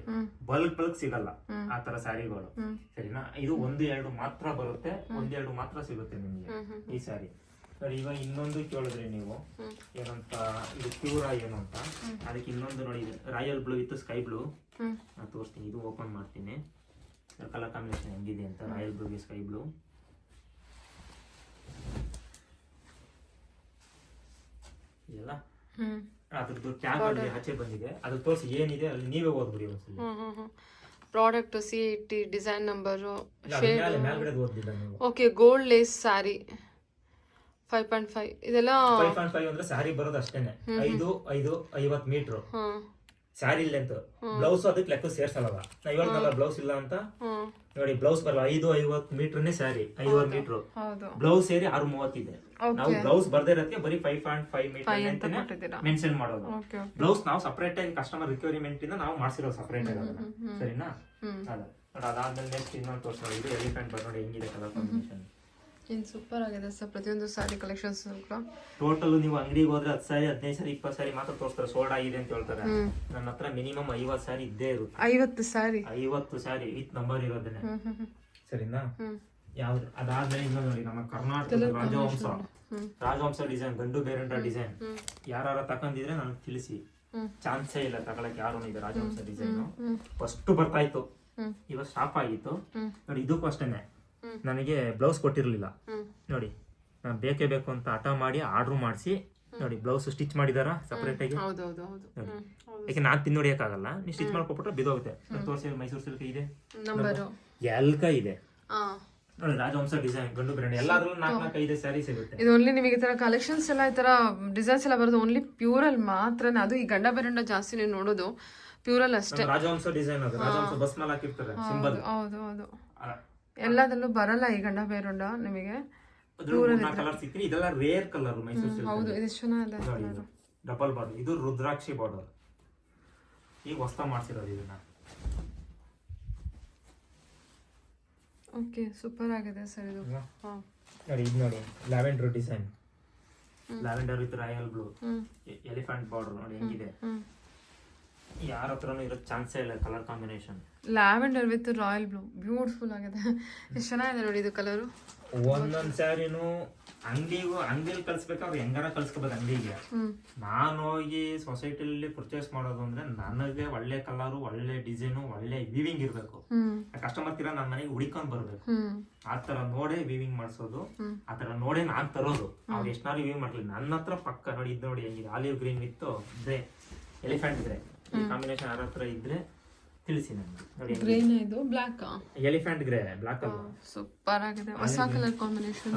ಬಲ್ಕ್ ಸಿಗಲ್ಲ ಆ ತರ ಸ್ಯಾರಿಗಳು. ಸರಿನಾ? ಇದು 1-2 ಮಾತ್ರ ಬರುತ್ತೆ, 1-2 ಮಾತ್ರ ಸಿಗುತ್ತೆ ನಿಮ್ಗೆ ಈ ಸ್ಯಾರಿ. ನೋಡಿ ಇವಾಗ ಇನ್ನೊಂದು ಕೇಳಿದ್ರಿ ನೀವು ಏನಂತ, ಇದು ಪ್ಯೂರಾ ಏನು ಅಂತ. ಅದಕ್ಕೆ ಇನ್ನೊಂದು ನೋಡಿ, royal blue with sky blue ನಾನು ತೋರಿಸ್ತೀನಿ. ಇದು ಓಪನ್ ಮಾಡ್ತೀನಿ, ಕಲರ್ ಕಾಂಬಿನೇಷನ್ ಹೆಂಗಿದೆ ಅಂತ. ರಾಯಲ್ ಬ್ಲೂಗೆ ಸ್ಕೈ ಬ್ಲೂ. ಇದೆಲ್ಲ ಅದ್ರದ್ದು ಟ್ಯಾಗ್ ಅಲ್ಲಿ ಆಚೆ ಬಂದಿದೆ, ಅದು ತೋರಿಸಿ ಏನಿದೆ ಅಲ್ಲಿ ನೀವೇ ಓದ್ಬಿಡಿ ಒಂದ್ಸಲ. ಪ್ರಾಡಕ್ಟ್ CET ಡಿಸೈನ್ ನಂಬರು ಮೇಲ್ಗಡೆ ಓದ್ಲಿಲ್ಲ ನೀವು. ಓಕೆ, ಗೋಲ್ಡ್ ಲೇಸ್ ಸ್ಯಾರಿ 5.5 ಇದೆಲ್ಲ 5.5 ಅಂದ್ರೆ ಸ್ಯಾರಿ ಬರೋದು ಅಷ್ಟೇನೆ. 50 ಮೀಟರ್ ಸ್ಯಾರಿ ಲೆಂತ್. ಬ್ಲೌಸ್ ಅದಕ್ಕೆ ಲೆಕ್ಕ ಸೇರ್ಸಲ್ಲ. ನಾ ಇವಾಗ ಬ್ಲೌಸ್ ಇಲ್ಲ ಅಂತ ನೋಡಿ, ಬ್ಲೌಸ್ ಬರಲ್ಲ. 50 ಮೀಟರ್ನೇ ಸ್ಯಾರಿ, 50 ಮೀಟರ್ ಬ್ಲೌಸ್ ಸೇರಿ 6:30 ಇದೆ. ನಾವು ಬ್ಲೌಸ್ ಬರ್ದೇ ಇರೋದಕ್ಕೆ ಬರೀ 5.5 ಮೀಟರ್ ಮೆನ್ಷನ್ ಮಾಡೋದು. ಬ್ಲೌಸ್ ನಾವು ಸಪರೇಟ್ ಆಗಿ ಕಸ್ಟಮರ್ ರಿಕ್ವೈರ್ಮೆಂಟ್ ಇಂದ ನಾವು ಮಾಡ್ಸಿರೋದು ಸಪರೇಟ್ ಆಗಿ ಅದನ್ನ. ಸರಿನಾ? ಅದಾದ್ಮೇಲೆ ನೆಕ್ಸ್ಟ್ ಇನ್ನೊಂದು ತೋರಿಸೋದು. ಇದು ಎಲಿಫೆಂಟ್ ಬರ್ ನೋಡಿ ಹೆಂಗಿದೆ ಕಲರ್ ಕಾಂಬಿನೇಷನ್. ಸೂಪರ್ ಆಗಿದೆ ಸರ್. ಪ್ರತಿಯೊಂದು ಸ್ಯಾರಿ ಕಲೆಕ್ಷನ್ಸ್ ಟೋಟಲ್ ನೀವು ಅಂಗಡಿಗೆ ಹೋದ್ರೆ 10 ಸ್ಯಾರಿ 15 ಸ್ಯಾರಿ 20 ಸ್ಯಾರಿ ಮಾತ್ರ ತೋರಿಸ್ತಾರೆ, ಸೋಲ್ಡ್ ಆಗಿದೆ ಅಂತ ಹೇಳ್ತಾರೆ. ನನ್ನ ಹತ್ರ ಮಿನಿಮಮ್ 50 ಸ್ಯಾರಿ ಇದ್ದೇ ಇರುತ್ತೆ. 50 ಸ್ಯಾರಿ ವಿತ್ ನಂಬರ್ ಇರೋದನ್ನೇ. ಸರಿನಾ? ಯಾವ್ದು? ಅದಾದ್ಮೇಲೆ ಇನ್ನೊಂದು ನೋಡಿ, ನಮ್ಮ ಕರ್ನಾಟಕದ ರಾಜವಂಶ ಡಿಸೈನ್, ಗಂಡು ಬೇರಂಡ ಡಿಸೈನ್. ಯಾರು ತಕೊಂಡಿದ್ರೆ ನನಗೆ ತಿಳಿಸಿ, ಚಾನ್ಸೇ ಇಲ್ಲ ತಗೊಳಕ್ ಯಾರು. ಇದೆ ರಾಜವಂಶ ಡಿಸೈನ್ ಫಸ್ಟ್ ಬರ್ತಾ ಇತ್ತು, ಇವಾಗ ಸ್ಟಾಪ್ ಆಗಿತ್ತು ನೋಡಿ. ಇದಕ್ಕೂ ಅಷ್ಟೇನೆ, ನನಗೆ ಬ್ಲೌಸ್ ಕೊಟ್ಟಿರ್ಲಿಲ್ಲ ನೋಡಿ. ನಾನು ಬೇಕೇ ಬೇಕು ಅಂತ ಹಠ ಮಾಡಿ ಆರ್ಡರ್ ಮಾಡಿಸಿ ನೋಡಿ ಬ್ಲೌಸ್ ಸ್ಟಿಚ್ ಮಾಡಿದಾರ ಸಪರೇಟ್ ಆಗಿ. ಯಾಕೆ ನಾನ್ ತಿನ್ನೋಡಿಯಕ್ಕಾಗಲ್ಲ, ನೀವು ಸ್ಟಿಚ್ ಮಾಡ್ಕೊಬಿಟ್ರೆ ಬಿದೋಗುತ್ತೆ. ತೋರಿಸಿ, ಮೈಸೂರು ಸಿಲ್ಕ್ ಇದೆ, ಎಲ್ಕ ಇದೆ ನೋಡಿ. ರಾಜವಂಶ ಡಿಸೈನ್, ಗಂಡು ಬ್ರ್ಯಾಂಡ್ ಎಲ್ಲಾದ್ರೂ 4-5 ಸ್ಯಾರಿ ಸಿಗುತ್ತೆ. ಇದು ಓನ್ಲಿ ನಿಮಗೆ ಈ ತರ ಕಲೆಕ್ಷನ್ಸ್ ಎಲ್ಲ ಈ ತರ ಡಿಸೈನ್ಸ್ ಎಲ್ಲ ಬರೋದು ಓನ್ಲಿ ಪ್ಯೂರ್ ಅಲ್ಲಿ ಮಾತ್ರನೇ. ಅದು ಈ ಗಂಡ ಬೆರಂಡ ಜಾಸ್ತಿ ನೀವು ನೋಡೋದು ಪ್ಯೂರ್ ಅಲ್ಲಿ ಅಷ್ಟೇ. ರಾಜವಂಶ ಡಿಸೈನ್, ಅದು ರಾಜವಂಶ ಬಸ್ ಮೇಲೆ ಹಾಕಿರ್ತಾರೆ ಸಿಂಬಲ್. ಹೌದು, ಎಲ್ಲದಲ್ಲೂ ಬರಲ್ಲ ಈ ಗಂಡ ಬೇರುಂಡ ನಿಮಗೆ. ಕಲರ್ ಸಿಗ್ತೀನಿ. ಇದೆಲ್ಲ ರೇರ್ ಕಲರ್ ಮೈಸೂರು ಸಿಲ್ಕ್. ಹೌದು, ಇದು ಚೆನ್ನಾಗಿದೆ. ಡಬಲ್ ಬಾರ್ಡರ್, ಇದು ರುದ್ರಾಕ್ಷಿ ಬಾರ್ಡರ್. ಈಗ ಹೊಸ ಮಾಡ್ಸಿರೋದು ಇದನ್ನ. ಓಕೆ, ಸೂಪರ್ ಆಗಿದೆ ಸರ್ ಇದು. ನೋಡಿ ಇದು ನೋಡಿ, lavender design, lavender with royal blue, elephant border ನೋಡಿ ಹೆಂಗಿದೆ. ಯಾರ ಹತ್ರನೂ ಇರೋ ಚಾನ್ಸೇ ಇಲ್ಲ colour combination. Lavender with royal blue beautiful ಆಗಿದೆ. ಎಷ್ಟು ಚೆನ್ನಾಗಿದೆ ನೋಡಿ ಇದು ಕಲರು. ಒಂದೊಂದ್ ಸ್ಯಾರಿನೂ ಅಂಗಡಿಯಲ್ಲಿ ಕಳ್ಸ್ಬೇಕಾದ್ರೆ ಹೆಂಗಾರ ಕಳ್ಸ್ಕೋಬೇಕು ಅಂಗಡಿಗೆ. ನಾನು ಹೋಗಿ ಸೊಸೈಟಿಲಿ ಪರ್ಚೇಸ್ ಮಾಡೋದು ಅಂದ್ರೆ ನನಗೆ ಒಳ್ಳೆ ಕಲರು, ಒಳ್ಳೆ ಡಿಸೈನು, ಒಳ್ಳೆ ವೀವಿಂಗ್ ಇರ್ಬೇಕು. ಕಸ್ಟಮರ್ ತೀರ ನನ್ನ ಮನೆಗೆ ಹುಡಿಕೊಂಡ್ ಬರ್ಬೇಕು. ಆತರ ನೋಡೇ ವೀವಿಂಗ್ ಮಾಡಿಸೋದು, ಆತರ ನೋಡೇ ನಾನ್ ತರೋದು. ಅವ್ರು ಎಷ್ಟಾರು ವೀವಿಂಗ್ ಮಾಡ್ಲಿ ನನ್ನ ಹತ್ರ ಪಕ್ಕ ನೋಡಿ. ಇದು ನೋಡಿ ಹೆಂಗಿದೆ, olive green with grey, elephant grey combination ಯಾರ ಹತ್ರ ಇದ್ರೆ ತಿಳಿಸಿ ನನಗೆ. ನೋಡಿ ಗ್ರೀನ್ ಇದು ಬ್ಲಾಕ್, ಎಲಿಫೆಂಟ್ ಗ್ರೇ ಬ್ಲಾಕ್ ಅಲ್ಲ, ಸೂಪರ್ ಆಗಿದೆ, ಹೊಸ ಕಲರ್ ಕಾಂಬಿನೇಷನ್.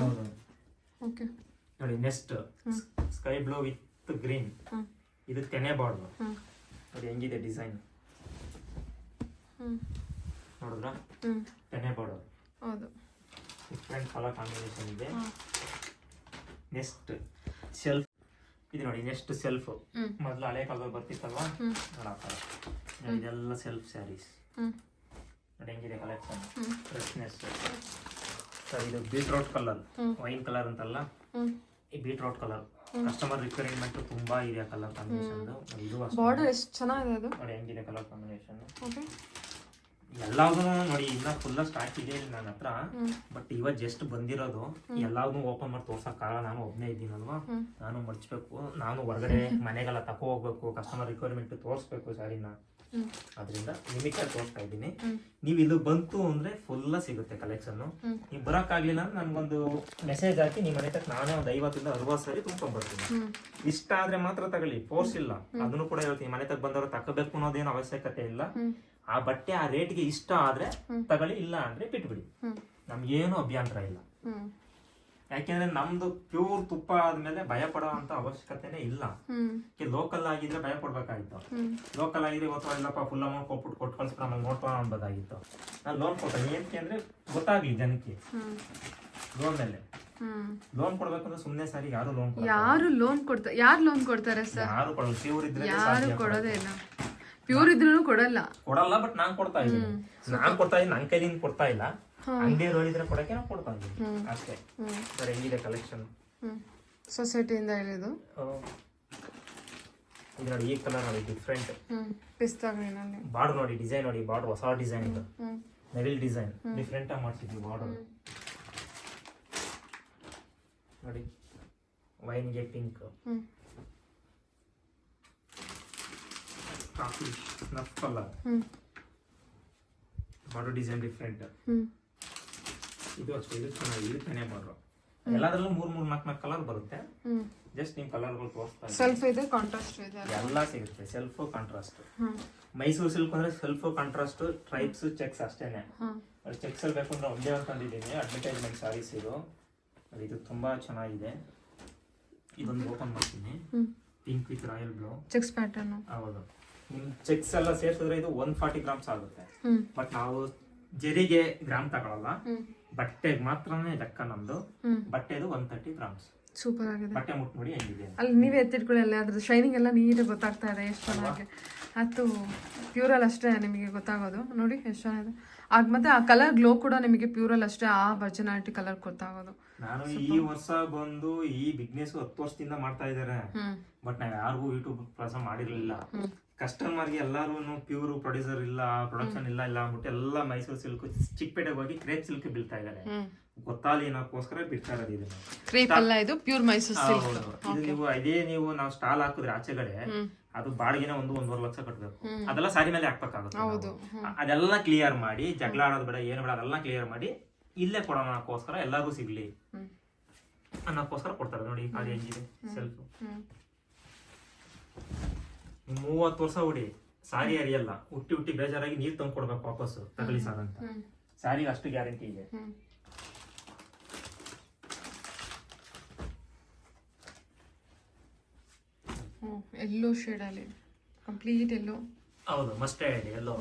ಓಕೆ ನೋಡಿ next sky blue with green. ಇದು ತೆನೆ ಬಾರ್ಡರ್ ನೋಡಿ ಹೆಂಗಿದೆ ಡಿಸೈನ್. ನೋಡಿದ್ರಾ? ತೆನೆ ಬಾರ್ಡರ್. ಹೌದು, ಡಿಫ್ರೆಂಟ್ ಕಲರ್ ಕಾಂಬಿನೇಷನ್ ಇದೆ. Next self. ಇದು ನೋಡಿ ನೆಕ್ಸ್ಟ್ ಸೆಲ್ಫ್. ಮೊದಲು ಹಳೆ ಕಾಲದಲ್ಲಿ ಬರ್ತಿತ್ತಲ್ವಾ, ನೋಡಕ್ಕ ಇದೆಲ್ಲ ಸೆಲ್ಫ್ ಸ್ಯಾರೀಸ್ ನೋಡಿ ಹೆಂಗಿದೆ ಕಲೆಕ್ಷನ್. Freshness sir. ಇದು ಬೀಟ್ರೋಟ್ ಕಲರ್, ವೈನ್ ಕಲರ್ ಅಂತಲ್ಲ, ಈ ಬೀಟ್ರೋಟ್ ಕಲರ್ ಕಸ್ಟಮರ್ ರಿಕ್ವೈರ್ಮೆಂಟ್ ತುಂಬಾ ಇದೆ ಕಲರ್ ಕಾಂಬಿನೇಷನ್. ಇದು ಬಾರ್ಡರ್ ಎಷ್ಟು ಚೆನ್ನಾಗಿದೆ ಅದು ನೋಡಿ ಹೆಂಗಿದೆ ಕಲರ್ ಕಾಂಬಿನೇಷನ್. ಎಲ್ಲಾದ್ರೂ ನೋಡಿ ಇನ್ನ ಫುಲ್ ಸ್ಟಾಕ್ ಇದೆ ಇಲ್ಲಿ ನನ್ನ ಹತ್ರ. ಬಟ್ ಇವಾಗ ಜಸ್ಟ್ ಬಂದಿರೋದು. ಎಲ್ಲಾದ್ರೂ ಓಪನ್ ಮಾಡಿ ತೋರ್ಸಕ್ ಆಗಲ್ಲ, ನಾನು ಒಬ್ಬನೇ ಇದ್ದೀನಲ್ವಾ. ನಾನು ಮಡ್ಚ್ಬೇಕು, ನಾನು ಹೊರಗಡೆ ಮನೆಗೆಲ್ಲ ತಕೋ ಹೋಗ್ಬೇಕು, ಕಸ್ಟಮರ್ ರಿಕ್ವೈರ್ಮೆಂಟ್ ತೋರಿಸ್ಬೇಕು ಸ್ಯಾರಿನ. ಅದರಿಂದ ಲಿಮಿಟೆಡ್ ತೋರಿಸ್ತಾ ಇದ್ದೀನಿ. ನೀವು ಇದು ಬಂತು ಅಂದ್ರೆ ಫುಲ್ ಸಿಗುತ್ತೆ ಕಲೆಕ್ಷನ್. ನೀವು ಬರೋಕ್ಕಾಗ್ಲಿಲ್ಲ ಅಂದ್ರೆ ನನ್ಗೊಂದು ಮೆಸೇಜ್ ಹಾಕಿ, ನಿಮ್ಮ ಮನೆ ತಕ್ಕ ನಾನೇ ಒಂದು 50 ಇಂದ 60 ಸಾರಿ ತುಂಬ್ಕೊಂಡ್ಬರ್ತೀನಿ. ಇಷ್ಟ ಆದ್ರೆ ಮಾತ್ರ ತಗೊಳ್ಳಿ, ಫೋರ್ಸ್ ಇಲ್ಲ. ಅದನ್ನು ಕೂಡ ಹೇಳ್ತೀನಿ, ಮನೆ ತಕ್ಕ ಬಂದವರು ತಗೋಬೇಕು ಅನ್ನೋದೇನು ಅವಶ್ಯಕತೆ ಇಲ್ಲ. ಆ ಬಟ್ಟೆ ಆ ರೇಟ್ಗೆ ಇಷ್ಟ ಆದ್ರೆ ತಗೊಳ್ಳಿ, ಇಲ್ಲ ಅಂದ್ರೆ ಬಿಟ್ಬಿಡಿ, ನಮ್ಗೇನು ಅಭ್ಯಂತರ ಇಲ್ಲ. ಯಾಕೆಂದ್ರೆ ನಮ್ದು ಪ್ಯೂರ್ ತುಪ್ಪ ಆದ್ಮೇಲೆ ಭಯ ಪಡೋ ಅಂತ ಅವಶ್ಯಕತೆನೇ ಇಲ್ಲ. ಲೋಕಲ್ ಆಗಿದ್ರೆ ಭಯ ಪಡ್ಬೇಕಾಗಿತ್ತು. ಲೋಕಲ್ ಆಗಿದ್ರೆ ಗೊತ್ತಾ ಇಲ್ಲಪ್ಪ ಫುಲ್ ಅಮೌಂಟ್ ಕೊಟ್ಟು ಕಳ್ಸ್ಬಿಟ್ಟು ನಮಗೆ ನೋಡ್ಕೊಂಡು ಅನ್ಬೋದಾಗಿತ್ತು. ನಾನು ಲೋನ್ ಕೊಟ್ಟೆ ಏನಕ್ಕೆ ಅಂದ್ರೆ ಗೊತ್ತಾಗ್ಲಿ ಜನಕ್ಕೆ. ಲೋನ್ ಮೇಲೆ ಲೋನ್ ಕೊಡ್ಬೇಕಂದ್ರೆ ಸುಮ್ನೆ ಸರಿ ಯಾರು ಲೋನ್ ಕೊಡ್ತಾರೆ ಸರ್? ಯಾರು ಕೊಡಲ್ಲ. ಪ್ಯೂರ್ ಇದ್ರೆ ಯಾರು ಕೊಡೋದೇ ಇಲ್ಲ. ಪ್ಯೂರ್ ಇದ್ರೂ ಕೊಡಲ್ಲ. ಬಟ್ ನಾನ್ ಕೊಡ್ತಾ ಇದ್ದೀನಿ, ನನ್ ಕೈಲಿಂದ ಕೊಡ್ತಾ ಇಲ್ಲ. ಅಂಗಡಿಯವ್ರು ಹೇಳಿದ್ರೆ ಕೊಡಕ್ಕೆ ನಾವು ಕೊಡ್ತಾ ಇದ್ದೀವಿ ಅಷ್ಟೇ. ಸರ್ ಹೆಂಗಿದೆ ಕಲೆಕ್ಷನ್? ಸೊಸೈಟಿಯಿಂದ ಹೇಳಿದ್ದು ಇದು ನೋಡಿ, ಈ ಕಲರ್ ನೋಡಿ ಡಿಫ್ರೆಂಟ್ ಪಿಸ್ತಾ ಗ್ರೀನ್ ಅಲ್ಲಿ ಬಾರ್ಡರ್ ನೋಡಿ, ಡಿಸೈನ್ ನೋಡಿ, ಬಾರ್ಡರ್ ಹೊಸ ಡಿಸೈನ್ ಇದು, ನೆವಿಲ್ ಡಿಸೈನ್ ಡಿಫ್ರೆಂಟ್ ಆಗಿ ಮಾಡ್ಸಿದ್ವಿ ಬಾರ್ಡರ್ ನೋಡಿ. ವೈನ್ಗೆ pink, coffee snuff colour, border design different. ಇದು ಅಷ್ಟೇ, ಇದು ಚೆನ್ನಾಗಿ, ಇದು ತಾನೇ ಬಾರ್ಡರ್. ಎಲ್ಲದರಲ್ಲೂ 3-4 ಕಲರ್ ಬರುತ್ತೆ. ಜಸ್ಟ್ ನಿಮ್ ಕಲರ್ಗಳು ತೋರಿಸ್ತಾ ಸೆಲ್ಫ್ ಇದೆ, ಕಾಂಟ್ರಾಸ್ಟ್ ಇದೆ, ಎಲ್ಲ ಸಿಗುತ್ತೆ. Self contrast. ಮೈಸೂರು ಸಿಲ್ಕ್ ಅಂದ್ರೆ ಸೆಲ್ಫ್ ಕಾಂಟ್ರಾಸ್ಟ್, ಟ್ರೈಪ್ಸ್, ಚೆಕ್ಸ್ ಅಷ್ಟೇನೆ. ಚೆಕ್ಸ್ ಅಲ್ಲಿ ಬೇಕು ಅಂದ್ರೆ ಒಂದೇ ತಂದಿದ್ದೀನಿ, ಅಡ್ವರ್ಟೈಸ್ಮೆಂಟ್ ಸಾರೀಸ್ ಇದು. ಇದು ತುಂಬಾ ಚೆನ್ನಾಗಿದೆ. ಇದೊಂದು ಓಪನ್ ಮಾಡ್ತೀನಿ, pink with royal blue cheques pattern. ಹೌದು, ನಿಮ್ ಚೆಕ್ಸ್ ಎಲ್ಲ ಸೇರ್ಸಿದ್ರೆ ಇದು 140 ಗ್ರಾಮ್ಸ್ ಆಗುತ್ತೆ. ಬಟ್ ನಾವು ಜರಿಗೆ ಗ್ರಾಮ್ ತಗೊಳಲ್ಲ, ಬಟ್ಟೆಗೆ ಮಾತ್ರನೇ ಲೆಕ್ಕ ನಮ್ದು. ಬಟ್ಟೆದು 130 ಗ್ರಾಮ್ಸ್. ಸೂಪರ್ ಆಗಿದೆ. ಬಟ್ಟೆ ಮುಟ್ ನೋಡಿ ಹೆಂಗಿದೆ. ಅಲ್ಲಿ ನೀವೇ ಎತ್ತಿಟ್ಕೊಳ್ಳಿ, ಅದ್ರ ಶೈನಿಂಗ್ ಎಲ್ಲ ನೀಟಾಗಿ ಗೊತ್ತಾಗ್ತಾ ಇದೆ ಎಷ್ಟು ಚೆನ್ನಾಗಿ. ಅದು ಪ್ಯೂರಲ್ಲಿ ಅಷ್ಟೇ ನಿಮಗೆ ಗೊತ್ತಾಗೋದು ನೋಡಿ ಎಷ್ಟು ಚೆನ್ನಾಗಿದೆ. ಆಗ ಮತ್ತೆ ಆ ಕಲರ್ ಗ್ಲೋ ಕೂಡ ನಿಮಗೆ ಪ್ಯೂರಲ್ಲಿ ಅಷ್ಟೇ ಆ ವರ್ಜಿನಾಲಿಟಿ ಕಲರ್ ಗೊತ್ತಾಗೋದು. ನಾನು ಈ ವರ್ಷ ಬಂದು ಈ ಬಿಸ್ನೆಸ್ 10 ವರ್ಷದಿಂದ ಮಾಡ್ತಾ ಇದ್ದಾರೆ. ಬಟ್ ನಾವ್ ಯಾರಿಗೂ ಯೂಟ್ಯೂಬ್ ಕೆಲಸ ಮಾಡಿರ್ಲಿಲ್ಲ. ಕಸ್ಟಮರ್ಗೆ ಎಲ್ಲಾರು ಪ್ಯೂರ್ ಪ್ರೊಡ್ಯೂಸರ್ ಇಲ್ಲ, ಪ್ರೊಡಕ್ಷನ್ ಇಲ್ಲ ಅಂದ್ಬಿಟ್ಟು ಎಲ್ಲ ಮೈಸೂರು ಸಿಲ್ಕ್ ಚಿಕ್ಕಪೇಟೆಗೆ ಹೋಗಿ ಕ್ರೇಪ್ ಸಿಲ್ಕ್ ಬೀಳ್ತಾ ಇದ್ದಾರೆ. ಗೊತ್ತಾಲಿ ಏನಕ್ಕೋಸ್ಕರ ಬಿಡ್ತಾ ಇರೋದು ಇದನ್ನ. ಕ್ರೇಪ್ ಅಲ್ಲ, ಇದು ಪ್ಯೂರ್ ಮೈಸೂರು ಸಿಲ್ಕ್. ನೀವು ನಾವು ಸ್ಟಾಲ್ ಹಾಕಿದ್ರೆ ಆಚೆಗಡೆ ಅದು ಬಾಡಿಗೆನ 1-1.5 ಲಕ್ಷ ಕಟ್ಟಬೇಕು. ಅದೆಲ್ಲ ಸಾರಿ ಮೇಲೆ ಹಾಕ್ಬೇಕಾಗುತ್ತೆ. ಅದೆಲ್ಲ ಕ್ಲಿಯರ್ ಮಾಡಿ, ಜಗಳ ಆಡೋದು ಬೇಡ, ಏನು ಬೇಡ, ಅದೆಲ್ಲ ಕ್ಲಿಯರ್ ಮಾಡಿ ಇಲ್ಲೇ ಕೊಡೋಣ ಅನ್ನೋಕ್ಕೋಸ್ಕರ ಎಲ್ಲರಿಗೂ ಸಿಗ್ಲಿ ಅನ್ನೋಕ್ಕೋಸ್ಕರ ಕೊಡ್ತಾರೆ. ನೋಡಿ ಅದು ಹೆಂಗಿದೆ ಸೆಲ್ಫ್. 30 ವರ್ಷ ಹುಡಿ ಸಾರಿ ಅರಿಯಲ್ಲ, ಹುಟ್ಟಿ ಬೇಜಾರಾಗಿ ನೀರ್ ತಂದು ಕೊಡ್ಬೇಕು ವಾಪಸ್ಸು ತಗಲಿ ಸಾರ್ ಅಂತ. ಸಾರಿ ಅಷ್ಟು ಗ್ಯಾರಂಟಿ ಇದೆ. ಎಲ್ಲೋ ಶೇಡ್ ಅಲ್ಲಿ ಕಂಪ್ಲೀಟ್ ಎಲ್ಲೋ. ಹೌದು, ಮಸ್ಟರ್ಡ್ ಎಲ್ಲೋ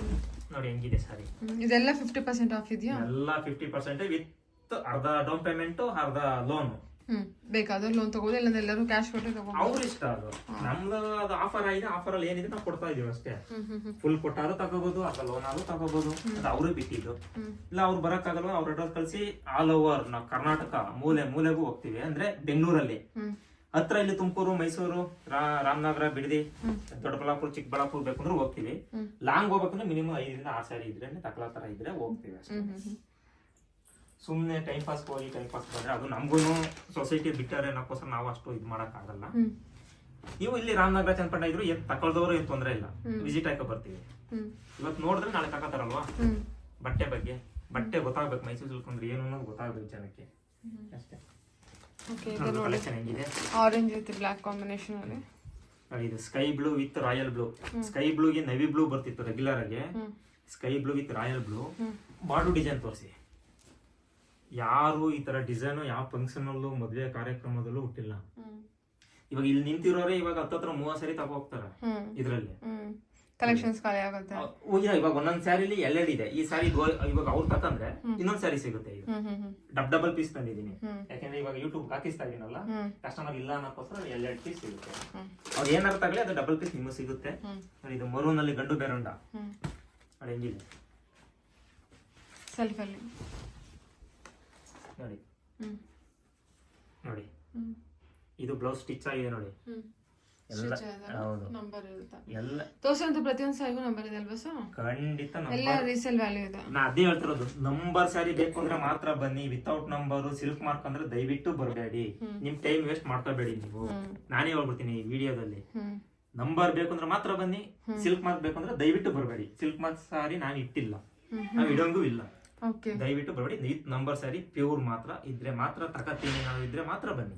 ನೋಡಿ ಹೆಂಗಿದೆ ಸಾರಿ. ಇದೆಲ್ಲ 50% ಆಫ್ ಇದೆಯಾ? ಎಲ್ಲ 50% ವಿತ್ ಅರ್ಧ ಡೌನ್ ಪೇಮೆಂಟ್, ಅರ್ಧ ಲೋನ್. ಬೇಕಾದ್ರೆ ಲೋನ್ ತಗೋದು, ಇಲ್ಲ ಎಲ್ಲರೂ ಕ್ಯಾಶ್ ಕೊಟ್ಟು ತಗೋದು, ಅವ್ರ ಇಷ್ಟ. ಅದು ನಮ್ದು ಅದು ಆಫರ್ ಆಗಿದೆ, ಆಫರ್ ಅಲ್ಲಿ ಏನಿದೆ ನಾವು ಕೊಡ್ತಾ ಇದೀವಿ ಅಷ್ಟೇ. ಫುಲ್ ಕೊಟ್ಟಾದ್ರೂ ತಗೋಬಹುದು, ಅರ್ಧ ಲೋನ್ ಆದ್ರೂ ತಗೋಬಹುದು, ಅದು ಅವ್ರು ಬಿಟ್ಟಿದ್ದು. ಇಲ್ಲ ಅವ್ರು ಬರಕ್ಕಾಗಲ್ವ, ಅವ್ರ ಅಡ್ರೆಸ್ ಕಳಿಸಿ ಆಲ್ ಓವರ್ ನಾವು ಕರ್ನಾಟಕ ಮೂಲೆಗೂ ಹೋಗ್ತೀವಿ. ಅಂದ್ರೆ ಬೆಂಗಳೂರಲ್ಲಿ ಹತ್ರ, ಇಲ್ಲಿ ತುಮಕೂರು, ಮೈಸೂರು, ರಾಮನಗರ, ಬಿಡದಿ, ದೊಡ್ಡಬಳ್ಳಾಪುರ, ಚಿಕ್ಕಬಳ್ಳಾಪುರ ಬೇಕಂದ್ರೆ ಹೋಗ್ತೀವಿ. ಲಾಂಗ್ ಹೋಗ್ಬೇಕಂದ್ರೆ ಮಿನಿಮಮ್ 5 6 ಸಾರಿ ಇದ್ರೆ ತಕಲಾ ತರ ಇದ್ರೆ ಹೋಗ್ತೀವಿ ಅಷ್ಟೇ. ಸುಮ್ನೆ ಟೈಮ್ ಪಾಸ್ ಹೋಗಿ ಟೈಮ್ ಪಾಸ್ ಬಂದ್ರೆ ಅದು ನಮ್ಗೂ ಸೊಸೈಟಿ ಬಿಟ್ಟಾರೆ ಅನ್ನೋಕ್ಕೋಸ್ಕರ ನಾವು ಅಷ್ಟು ಇದು ಮಾಡಕ್ ಆಗಲ್ಲ. ನೀವು ಇಲ್ಲಿ ರಾಮನಗರ, ಚನ್ನಪಟ್ಟಣ ಇದ್ರು ತಗೊಳ್ದವರು ಏನ್ ತೊಂದ್ರೆ ಇಲ್ಲ, ವಿಸಿಟ್ ಆಯ್ಕೊ ಬರ್ತೀವಿ. ಇವತ್ತು ನೋಡಿದ್ರೆ ನಾಳೆ ತಗೋತಾರಲ್ವಾ. ಬಟ್ಟೆ ಗೊತ್ತಾಗ್ಬೇಕು, ಮೈಸೂರು ಸಿಲ್ಕ್ ಅಂದ್ರೆ ಏನು ಅನ್ನೋದು ಗೊತ್ತಾಗ್ಬೇಕು ಜನಕ್ಕೆ ಅಷ್ಟೇ. ಆರೆಂಜ್ ವಿತ್ ಬ್ಲಾಕ್ ಕಾಂಬಿನೇಷನ್ ಅಲ್ಲಿ ಇದು sky blue with royal blue. Sky ಬ್ಲೂಗೆ ನೆವಿ ಬ್ಲೂ ಬರ್ತಿತ್ತು ರೆಗ್ಯುಲರ್ ಆಗಿ. Sky blue with royal blue. Border design ತೋರಿಸಿ. ಯಾರು ಈ ತರ ಡಿಸೈನ್ ಯಾವ ಫಂಕ್ಷನ್ ಅಲ್ಲೂ ಮದುವೆ ಕಾರ್ಯಕ್ರಮದಲ್ಲೂ ಹುಟ್ಟಿಲ್ಲ. ಇವಾಗ ಇಲ್ಲಿ ನಿಂತಿರೋರೆ ಇವಾಗ 10-30 ಸಾರಿ ತಗೋ ಹೋಗ್ತಾರೆ ಇದ್ರಲ್ಲಿ. ಕಲೆಕ್ಷನ್ಸ್ ಖಾಲಿ ಆಗುತ್ತೆ. ಇವಾಗ ಒಂದೊಂದ್ ಸ್ಯಾರಿಲಿ ಎಲ್ಲೆಡ್ ಇದೆ. ಈ ಸಾರಿ ಇವಾಗ ಅವ್ರು ತಕಂದ್ರೆ ಇನ್ನೊಂದ್ ಸ್ಯಾರಿ ಸಿಗುತ್ತೆ. ಇದು ಡಬಲ್ ಪೀಸ್ ತಂದಿದ್ದೀನಿ, ಯಾಕಂದ್ರೆ ಇವಾಗ ಯೂಟ್ಯೂಬ್ ಹಾಕಿಸ್ತಾ ಇದೀನಲ್ಲ, ಕಸ್ಟಮರ್ ಇಲ್ಲ ಅನ್ನೋಕ್ಕೋಸ್ಕರ 2 ಪೀಸ್ ಸಿಗುತ್ತೆ. ಅವ್ರು ಏನಾರು ತಗಲಿ ಅದು ಡಬಲ್ ಪೀಸ್ ನಿಮಗೆ ಸಿಗುತ್ತೆ. ಇದು ಮರೂನ್ ಅಲ್ಲಿ ಗಂಡು ಬೇರುಂಡ ನೋಡಿ ಹೆಂಗಿದೆ ಸೆಲ್ಫ್ ಅಲ್ಲಿ ನೋಡಿ. ಇದು ಬ್ಲೌಸ್ ಸ್ಟಿಚ್ ಆಗಿದೆ ನೋಡಿ. ಎಲ್ಲ ಹೌದು, ಎಲ್ಲ ತೋರ್ಸಂತ ಪ್ರತಿಯೊಂದು ಸಾರಿಗೂ ನಂಬರ್ ಇದೆ ಅಲ್ವಾ ಸರ್? ಖಂಡಿತ ಎಲ್ಲ ರೀಸೇಲ್ ವ್ಯಾಲ್ಯೂ ಇದೆ. ನಾ ಅದೇ ಹೇಳ್ತಿರೋದು, ನಂಬರ್ ಸಾರಿ ಬೇಕು ಅಂದ್ರೆ ಮಾತ್ರ ಬನ್ನಿ. ವಿತೌಟ್ ನಂಬರ್ ಸಿಲ್ಕ್ ಮಾರ್ಕ್ ಅಂದ್ರೆ ದಯವಿಟ್ಟು ಬರಬೇಡಿ, ನಿಮ್ ಟೈಮ್ ವೇಸ್ಟ್ ಮಾಡ್ಕೋಬೇಡಿ. ನೀವು ನಾನೇ ಹೇಳ್ಬಿಡ್ತೀನಿ ಈ ವಿಡಿಯೋದಲ್ಲಿ, ನಂಬರ್ ಬೇಕು ಅಂದ್ರೆ ಮಾತ್ರ ಬನ್ನಿ, ಸಿಲ್ಕ್ ಮಾರ್ಕ್ ಬೇಕು ಅಂದ್ರೆ ದಯವಿಟ್ಟು ಬರಬೇಡಿ. ಸಿಲ್ಕ್ ಮಾರ್ಕ್ ಸಾರಿ ನಾನು ಇಟ್ಟಿಲ್ಲ, ನಾವು ಇಡೋಂಗೂ ಇಲ್ಲ. ದಯವಿಟ್ಟು ಬರಬೇಡಿ. ನಂಬರ್ ಸಾರಿ ಪ್ಯೂರ್ ಮಾತ್ರ ಇದ್ರೆ ಮಾತ್ರ ತಕತೀನಿ. ನಾವು ಇದ್ರೆ ಮಾತ್ರ ಬನ್ನಿ.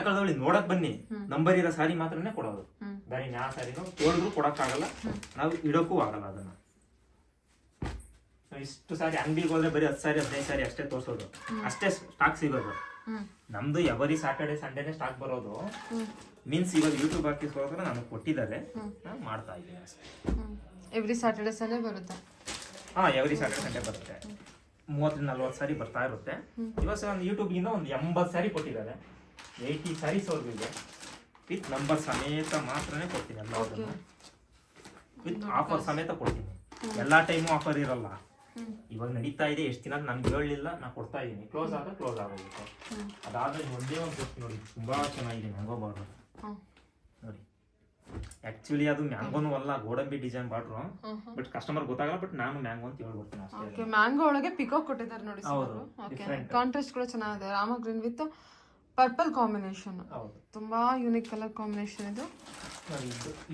ತಗೊಳ್ಳಿ ನೋಡಕ್ ಬನ್ನಿ. ನಂಬರ್ ಇರೋ ಸಾರಿ ಮಾತ್ರನೇ ಕೊಡೋದು. ಬೇರೆ ಯಾವ ಸಾರಿನೂ ತೋರಿದ್ರು ಕೊಡಕ್ ಆಗಲ್ಲ, ನಾವು ಇಡೋಕ್ಕೂ ಆಗಲ್ಲ. ಅದನ್ನ ಇಷ್ಟು ಸಾರಿ ಅಂಗಡಿಗೆ ಹೋದ್ರೆ ಬರೀ 10 ಸಾರಿ 15 ಸಾರಿ ಅಷ್ಟೇ ತೋರ್ಸೋದು, ಅಷ್ಟೇ ಸ್ಟಾಕ್ ಸಿಗೋದು. ನಮ್ದು ಎವರಿ ಸ್ಯಾಟರ್ಡೆ ಸಂಡೇನೆ ಸ್ಟಾಕ್ ಬರೋದು. ಮೀನ್ಸ್ ಇವಾಗ ಯೂಟ್ಯೂಬ್ ಹಾಕಿಸ್ಕೋಸ್ಕರ ನನಗೆ ಕೊಟ್ಟಿದ್ದಾರೆ, ನಾನು ಮಾಡ್ತಾ ಇದ್ದೀನಿ ಅಷ್ಟೇ. ಎವ್ರಿ ಸ್ಯಾಟರ್ಡೆ ಸಂಡೇ ಬರುತ್ತೆ. ಹಾ, ಎವ್ರಿ ಸ್ಯಾಟರ್ಡೆ ಸಂಡೇ ಬರುತ್ತೆ. 30-40 ಸಾರಿ ಬರ್ತಾ ಇರುತ್ತೆ. ಇವಾಗ ಒಂದು ಯೂಟ್ಯೂಬ್ಗಿಂದ ಒಂದು 80 ಸಾರಿ ಕೊಟ್ಟಿದ್ದಾರೆ. 80 ಸಾರೀಸ್ ಅವ್ರಿಗೆ ವಿತ್ ನಂಬರ್ ಸಮೇತ ಮಾತ್ರನೇ ಕೊಡ್ತೀನಿ. ಎಲ್ಲ ವಿತ್ ಆಫರ್ ಸಮೇತ ಕೊಡ್ತೀನಿ. ಎಲ್ಲಾ ಟೈಮು ಆಫರ್ ಇರಲ್ಲ. ಇವಾಗ ನಡೀತಾ ಇದೆ, ಎಷ್ಟು ದಿನ ನನ್ಗೆ ಹೇಳಲಿಲ್ಲ, ನಾ ಕೊಡ್ತಾ ಇದ್ದೀನಿ. ಕ್ಲೋಸ್ ಆಗೋಗುತ್ತೆ. ಅದಾದ್ರೆ ಒಂದೇ ಒಂದು ಕೊಡ್ತೀನಿ ನೋಡಿ, ತುಂಬಾ ಚೆನ್ನಾಗಿದೆ ಮ್ಯಾಂಗೋ ಬಾರ್ಡರ್ ನೋಡಿ. ಆಕ್ಚುಲಿ ಅದು ಮ್ಯಾಂಗೋನು ಅಲ್ಲ, ಗೋಡಂಬಿ ಡಿಸೈನ್ ಬಾರ್ಡ್ರು. ಬಟ್ ಕಸ್ಟಮರ್ ಗೊತ್ತಾಗಲ್ಲ, ಬಟ್ ನಾನು ಮ್ಯಾಂಗೋ ಅಂತ ಹೇಳ್ಬಿಡ್ತೀನಿ ಅಷ್ಟೇ. ಮ್ಯಾಂಗೋ ಒಳಗೆ ಪಿಕಾಕ್ ಕೊಟ್ಟಿದ್ದಾರೆ ನೋಡಿ. ಕಾಂಟ್ರಾಸ್ಟ್ ಕೂಡ ಚೆನ್ನಾಗಿದೆ. Rama green with purple combination, ತುಂಬಾ ಯೂನಿಕ್ ಕಲರ್ ಕಾಂಬಿನೇಷನ್ ಇದು.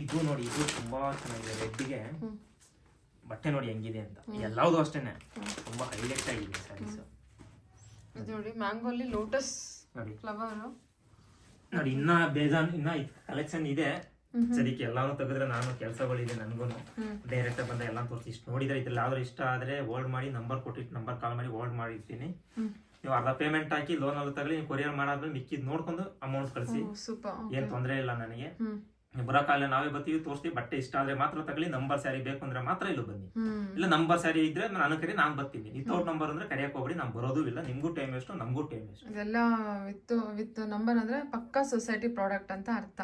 ಇದು ನೋಡಿ, ಇದು ತುಂಬಾ ಚೆನ್ನಾಗಿದೆ. ರೆಡ್ಗೆ ಬಟ್ಟೆ ನೋಡಿ ಹೆಂಗಿದೆ ಅಂತ. ಎಲ್ಲಾವುದು ಅಷ್ಟೇನೆ ತುಂಬಾ ಹೈಲೈಟ್ ಆಗಿದೆ ಸ್ಯಾರೀಸ್. ಇದು ನೋಡಿ ಮ್ಯಾಂಗೋ ಅಲ್ಲಿ ಲೋಟಸ್ ನೋಡಿ ಫ್ಲವರ್ ನೋಡಿ. ಇನ್ನ ಬೇಜಾನ್ ಇನ್ನ ಕಲೆಕ್ಷನ್ ಇದೆ. ಸರಿಕೆ ಎಲ್ಲಾನು ತೆಗೆದ್ರೆ ನಾನು ಕೆಲಸಗಳಿದೆ ನನ್ಗೂ. ಡೈರೆಕ್ಟ್ ಬಂದ ಎಲ್ಲ ತೋರಿಸಿ ಇಷ್ಟು ನೋಡಿದ್ರೆ ಇದ್ರಲ್ಲಿ ಯಾವ್ದು ಇಷ್ಟ ಆದ್ರೆ ಹೋಲ್ಡ್ ಮಾಡಿ ನಂಬರ್ ಕೊಟ್ಟಿಟ್ಟು ನಂಬರ್ ಕಾಲ್ ಮಾಡಿ ಹೋಲ್ಡ್ ಮಾಡಿರ್ತೀನಿ. ನೀವು ಅರ್ಧ ಪೇಮೆಂಟ್ ಹಾಕಿ ಲೋನ್ ಅಲ್ಲಿ ತಗೊಳ್ಳಿ, ನೀವು ಕೊರಿಯರ್ ಮಾಡಾದ್ಮೇಲೆ ಮಿಕ್ಕಿದ್ ನೋಡ್ಕೊಂಡು ಅಮೌಂಟ್ ಕಳಿಸಿ, ಏನ್ ತೊಂದರೆ ಇಲ್ಲ ನನಗೆ. ಬರೋಕಾಲ ನಾವೇ ಬರ್ತೀವಿ, ತೋರಿಸ್ತೀವಿ. ಬಟ್ಟೆ ಇಷ್ಟ ಆದ್ರೆ ಮಾತ್ರ ತಗೊಳ್ಳಿ. ನಂಬರ್ ಸ್ಯಾರಿ ಬೇಕು ಅಂದ್ರೆ ಮಾತ್ರ ಇಲ್ಲಿ ಬನ್ನಿ. ಇಲ್ಲ ನಂಬರ್ ಸ್ಯಾರಿ ಇದ್ರೆ ನಾನು ಕರಿ, ನಾನು ಬರ್ತೀನಿ. ವಿತೌಟ್ ನಂಬರ್ ಅಂದ್ರೆ ಕರೆಯಕ್ ಹೋಗ್ಬಿಡಿ, ನಾನು ಬರೋದು ಇಲ್ಲ. ನಿಮ್ಗೂ ಟೈಮ್ ವೇಸ್ಟ್, ನಮಗೂ ಟೈಮ್ ವೇಸ್ಟ್. ಇದೆಲ್ಲ ವಿತ್ ನಂಬರ್ ಅಂದ್ರೆ ಪಕ್ಕಾ ಸೊಸೈಟಿ ಪ್ರಾಡಕ್ಟ್ ಅಂತ ಅರ್ಥ.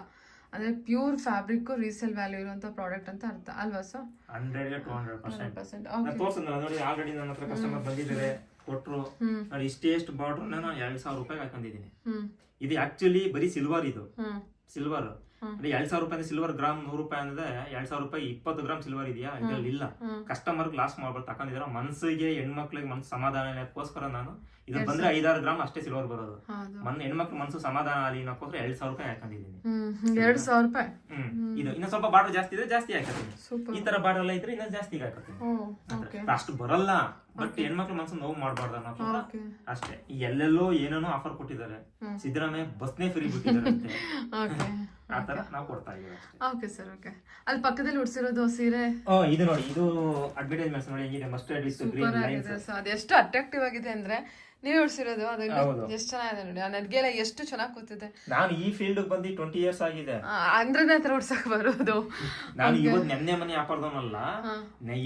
ಅಂದ್ರೆ ಪ್ಯೂರ್ ಫ್ಯಾಬ್ರಿಕ್ ರೀಸೇಲ್ ವ್ಯಾಲ್ಯೂ ಇರುವಂತ ಪ್ರಾಡಕ್ಟ್ ಅಂತ ಅರ್ಥ ಅಲ್ವಾ ಸರ್? 100% ತೋರ್ಸಂದ್ರ ನೋಡಿ. ಆಲ್ರೆಡಿ ನನ್ನ ಹತ್ರ ಕಸ್ಟಮರ್ ಬಂದಿದ್ದಾರೆ, ಕೊಟ್ರು ನೋಡಿ. ಇಷ್ಟೇಷ್ಟು ಬಾರ್ಡರ್ ನಾನು 2,000 ರೂಪಾಯಿ ಹಾಕೊಂಡಿದ್ದೀನಿ. ಇದು ಆಕ್ಚುಲಿ ಬರೀ ಸಿಲ್ವರ್. ಇದು ಸಿಲ್ವರ್ 2,000 ರೂಪಾಯಿ ಸಿಲ್ವರ್ ಗ್ರಾಮ್ 100 ರೂಪಾಯಿ ಅಂದ್ರೆ 2,000 ರೂಪಾಯಿ 20 ಗ್ರಾಮ್ ಸಿಲ್ವರ್ ಇದೆಯಾ? ಇದ್ರಲ್ಲಿ ಇಲ್ಲ. ಕಸ್ಟಮರ್ ಲಾಸ್ ಮಾಡ್ಬಿಟ್ಟು ತಕೊಂಡಿದಾರ. ಮನ್ಸಿಗೆ ಹೆಣ್ಮಕ್ಳಿಗೆ ಮನ್ಸು ಸಮಾಧಾನಕ್ಕೋಸ್ಕರ ನಾನು ಇದು ಬಂದ್ರೆ 5-6 ಗ್ರಾಮ್ ಅಷ್ಟೇ ಸಿಲ್ವರ್ ಬರೋದು. ಹೆಣ್ಮಕ್ಳು ಮನ್ಸು ಸಮಾಧಾನ ಅಲ್ಲಿ ಅನ್ನೋಕ್ಕೋಸ್ಕರ 2,000 ರೂಪಾಯಿ ಹಾಕೊಂಡಿದ್ದೀನಿ. 2,000 ರೂಪಾಯಿ. ಇದು ಇನ್ನ ಸ್ವಲ್ಪ ಬಾರ್ಡರ್ ಜಾಸ್ತಿ ಇದ್ರೆ ಜಾಸ್ತಿ ಹಾಕತ್ತೀನಿ. ಈ ತರ ಬಾರ್ಡರ್ ಎಲ್ಲ ಇದ್ರೆ ಇನ್ನ ಜಾಸ್ತಿ ಹಾಕತ್ತೀನಿ. ಅಷ್ಟು ಬರಲ್ಲ, ಬಟ್ ಹೆಣ್ಮಕ್ಳು ಮನ್ಸು ನೋವು ಮಾಡಬಾರ್ದು ಅನ್ನೋ ಅಷ್ಟೇ. ಎಲ್ಲೆಲ್ಲೋ ಏನೇನೋ ಆಫರ್ ಕೊಟ್ಟಿದ್ದಾರೆ. ಸಿದ್ದರಾಮಯ್ಯ ಬಸ್ನೇ ಫ್ರೀ ಬಿಟ್ಟಿದ್ದಾರೆ. ಆತರ ನಾವು ಕೊಡ್ತಾ ಇದೀವಿ. Okay sir, okay. ಅಲ್ಲಿ ಪಕ್ಕದಲ್ಲಿ ಉಡ್ಸಿರೋದು ಸೀರೆ ಇದು ನೋಡಿ, ಇದು ಅಡ್ವರ್ಟೈಸ್ಮೆಂಟ್ಸ್ ನೋಡಿ ಹೆಂಗಿದೆ. Mustard with green lines. ಅದು ಎಷ್ಟು ಅಟ್ರಾಕ್ಟಿವ್ ಆಗಿದೆ ಅಂದ್ರೆ ನೀವೇ ಉಡ್ಸಿರೋದು. ಅದು ಎಷ್ಟು ಚೆನ್ನಾಗಿದೆ ನೋಡಿ. ಆ ನಡ್ಗೆ ಎಲ್ಲ ಎಷ್ಟು ಚೆನ್ನಾಗಿ ಕೂತಿದೆ. ನಾನು ಈ ಫೀಲ್ಡ್ ಬಂದು 20 years ಆಗಿದೆ. ಅಂದ್ರೆ ಹತ್ರ ಉಡ್ಸಕ್ ಬರೋದು. ನಾನು ಇವತ್ತು ನೆನ್ನೆ ಮನೆ ವ್ಯಾಪಾರದವನಲ್ಲ.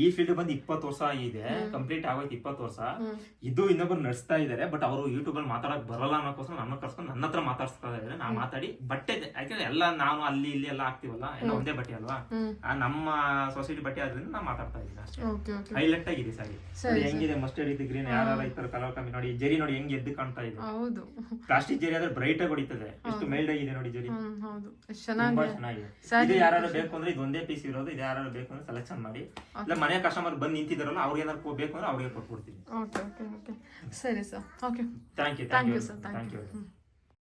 ಈ ಫೀಲ್ಡ್ ಬಂದು 20 ವರ್ಷ ಆಗಿದೆ. ಕಂಪ್ಲೀಟ್ ಆಗೋಯ್ತು 20 ವರ್ಷ. ಇದು ಇನ್ನೊಬ್ರು ನಡೆಸ್ತಾ ಇದಾರೆ. ಬಟ್ ಅವರು ಯೂಟ್ಯೂಬ್ ಅಲ್ಲಿ ಮಾತಾಡಕ್ ಬರಲ್ಲ ಅನ್ನೋಕೋಸ್ಕರ ನನ್ನ ಕರ್ಸ್ಕೊಂಡು ನನ್ನ ಹತ್ರ ಮಾತಾಡ್ಸ್ತಾ ಇದಾರೆ. ನಾ ಮಾತಾಡಿ ಬಟ್ಟೆ ಯಾಕಂದ್ರೆ ಎಲ್ಲ ನಾನು ಅಲ್ಲಿ ಇಲ್ಲಿ ಎಲ್ಲ ಆಗ್ತೀವಲ್ಲ, ಎಲ್ಲ ಒಂದೇ ಬಟ್ಟೆ ಅಲ್ವಾ. ನಮ್ಮ ಸೊಸೈಟಿ ಬಟ್ಟೆ ಆದ್ರಿಂದ ನಾ ಮಾತಾಡ್ತಾ ಇದ್ದೀನಿ ಅಷ್ಟೇ. ಹೈಲೈಟ್ ಆಗಿದೆ ಸಾರಿ. ಹೆಂಗಿದೆ ಮಸ್ಟರ್ಡ್ ವಿತ್ ಗ್ರೀನ್. ಯಾರು ಈ ತರ ಕಲರ್ ಕಮ್ಮಿ ನೋಡಿ. ಜರಿ ನೋಡಿ ಹೆಂಗ್ ಎದ್ದು ಕಾಣ್ತಾ ಇದೆ. ಹೌದು, ಪ್ಲಾಸ್ಟಿಕ್ ಜರಿ ಆದ್ರೆ ಬ್ರೈಟ್ ಆಗಿ ಹೊಡಿತದೆ. ಎಷ್ಟು ಮೈಲ್ಡ್ ಆಗಿದೆ ನೋಡಿ ಜರಿ. ಹೌದು, ತುಂಬಾ ಚೆನ್ನಾಗಿದೆ. ಇದು ಯಾರು ಬೇಕು ಅಂದ್ರೆ ಇದು ಒಂದೇ ಪೀಸ್ ಇರೋದು. ಇದು ಯಾರು ಬೇಕು ಅಂದ್ರೆ ಸೆಲೆಕ್ಷನ್ ಮಾಡಿ. ಇಲ್ಲ ಮನೆ ಕಸ್ಟಮರ್ ಬಂದು ನಿಂತಿದಾರಲ್ಲ, ಅವ್ರಿಗೆ ಏನಾದ್ರು ಬೇಕು ಅಂದ್ರೆ ಅವ್ರಿಗೆ ಕೊಟ್ಬಿಡ್ತೀನಿ. ಓಕೆ ಓಕೆ ಓಕೆ, ಸರಿ sir. Okay, thank you sir. Thank you.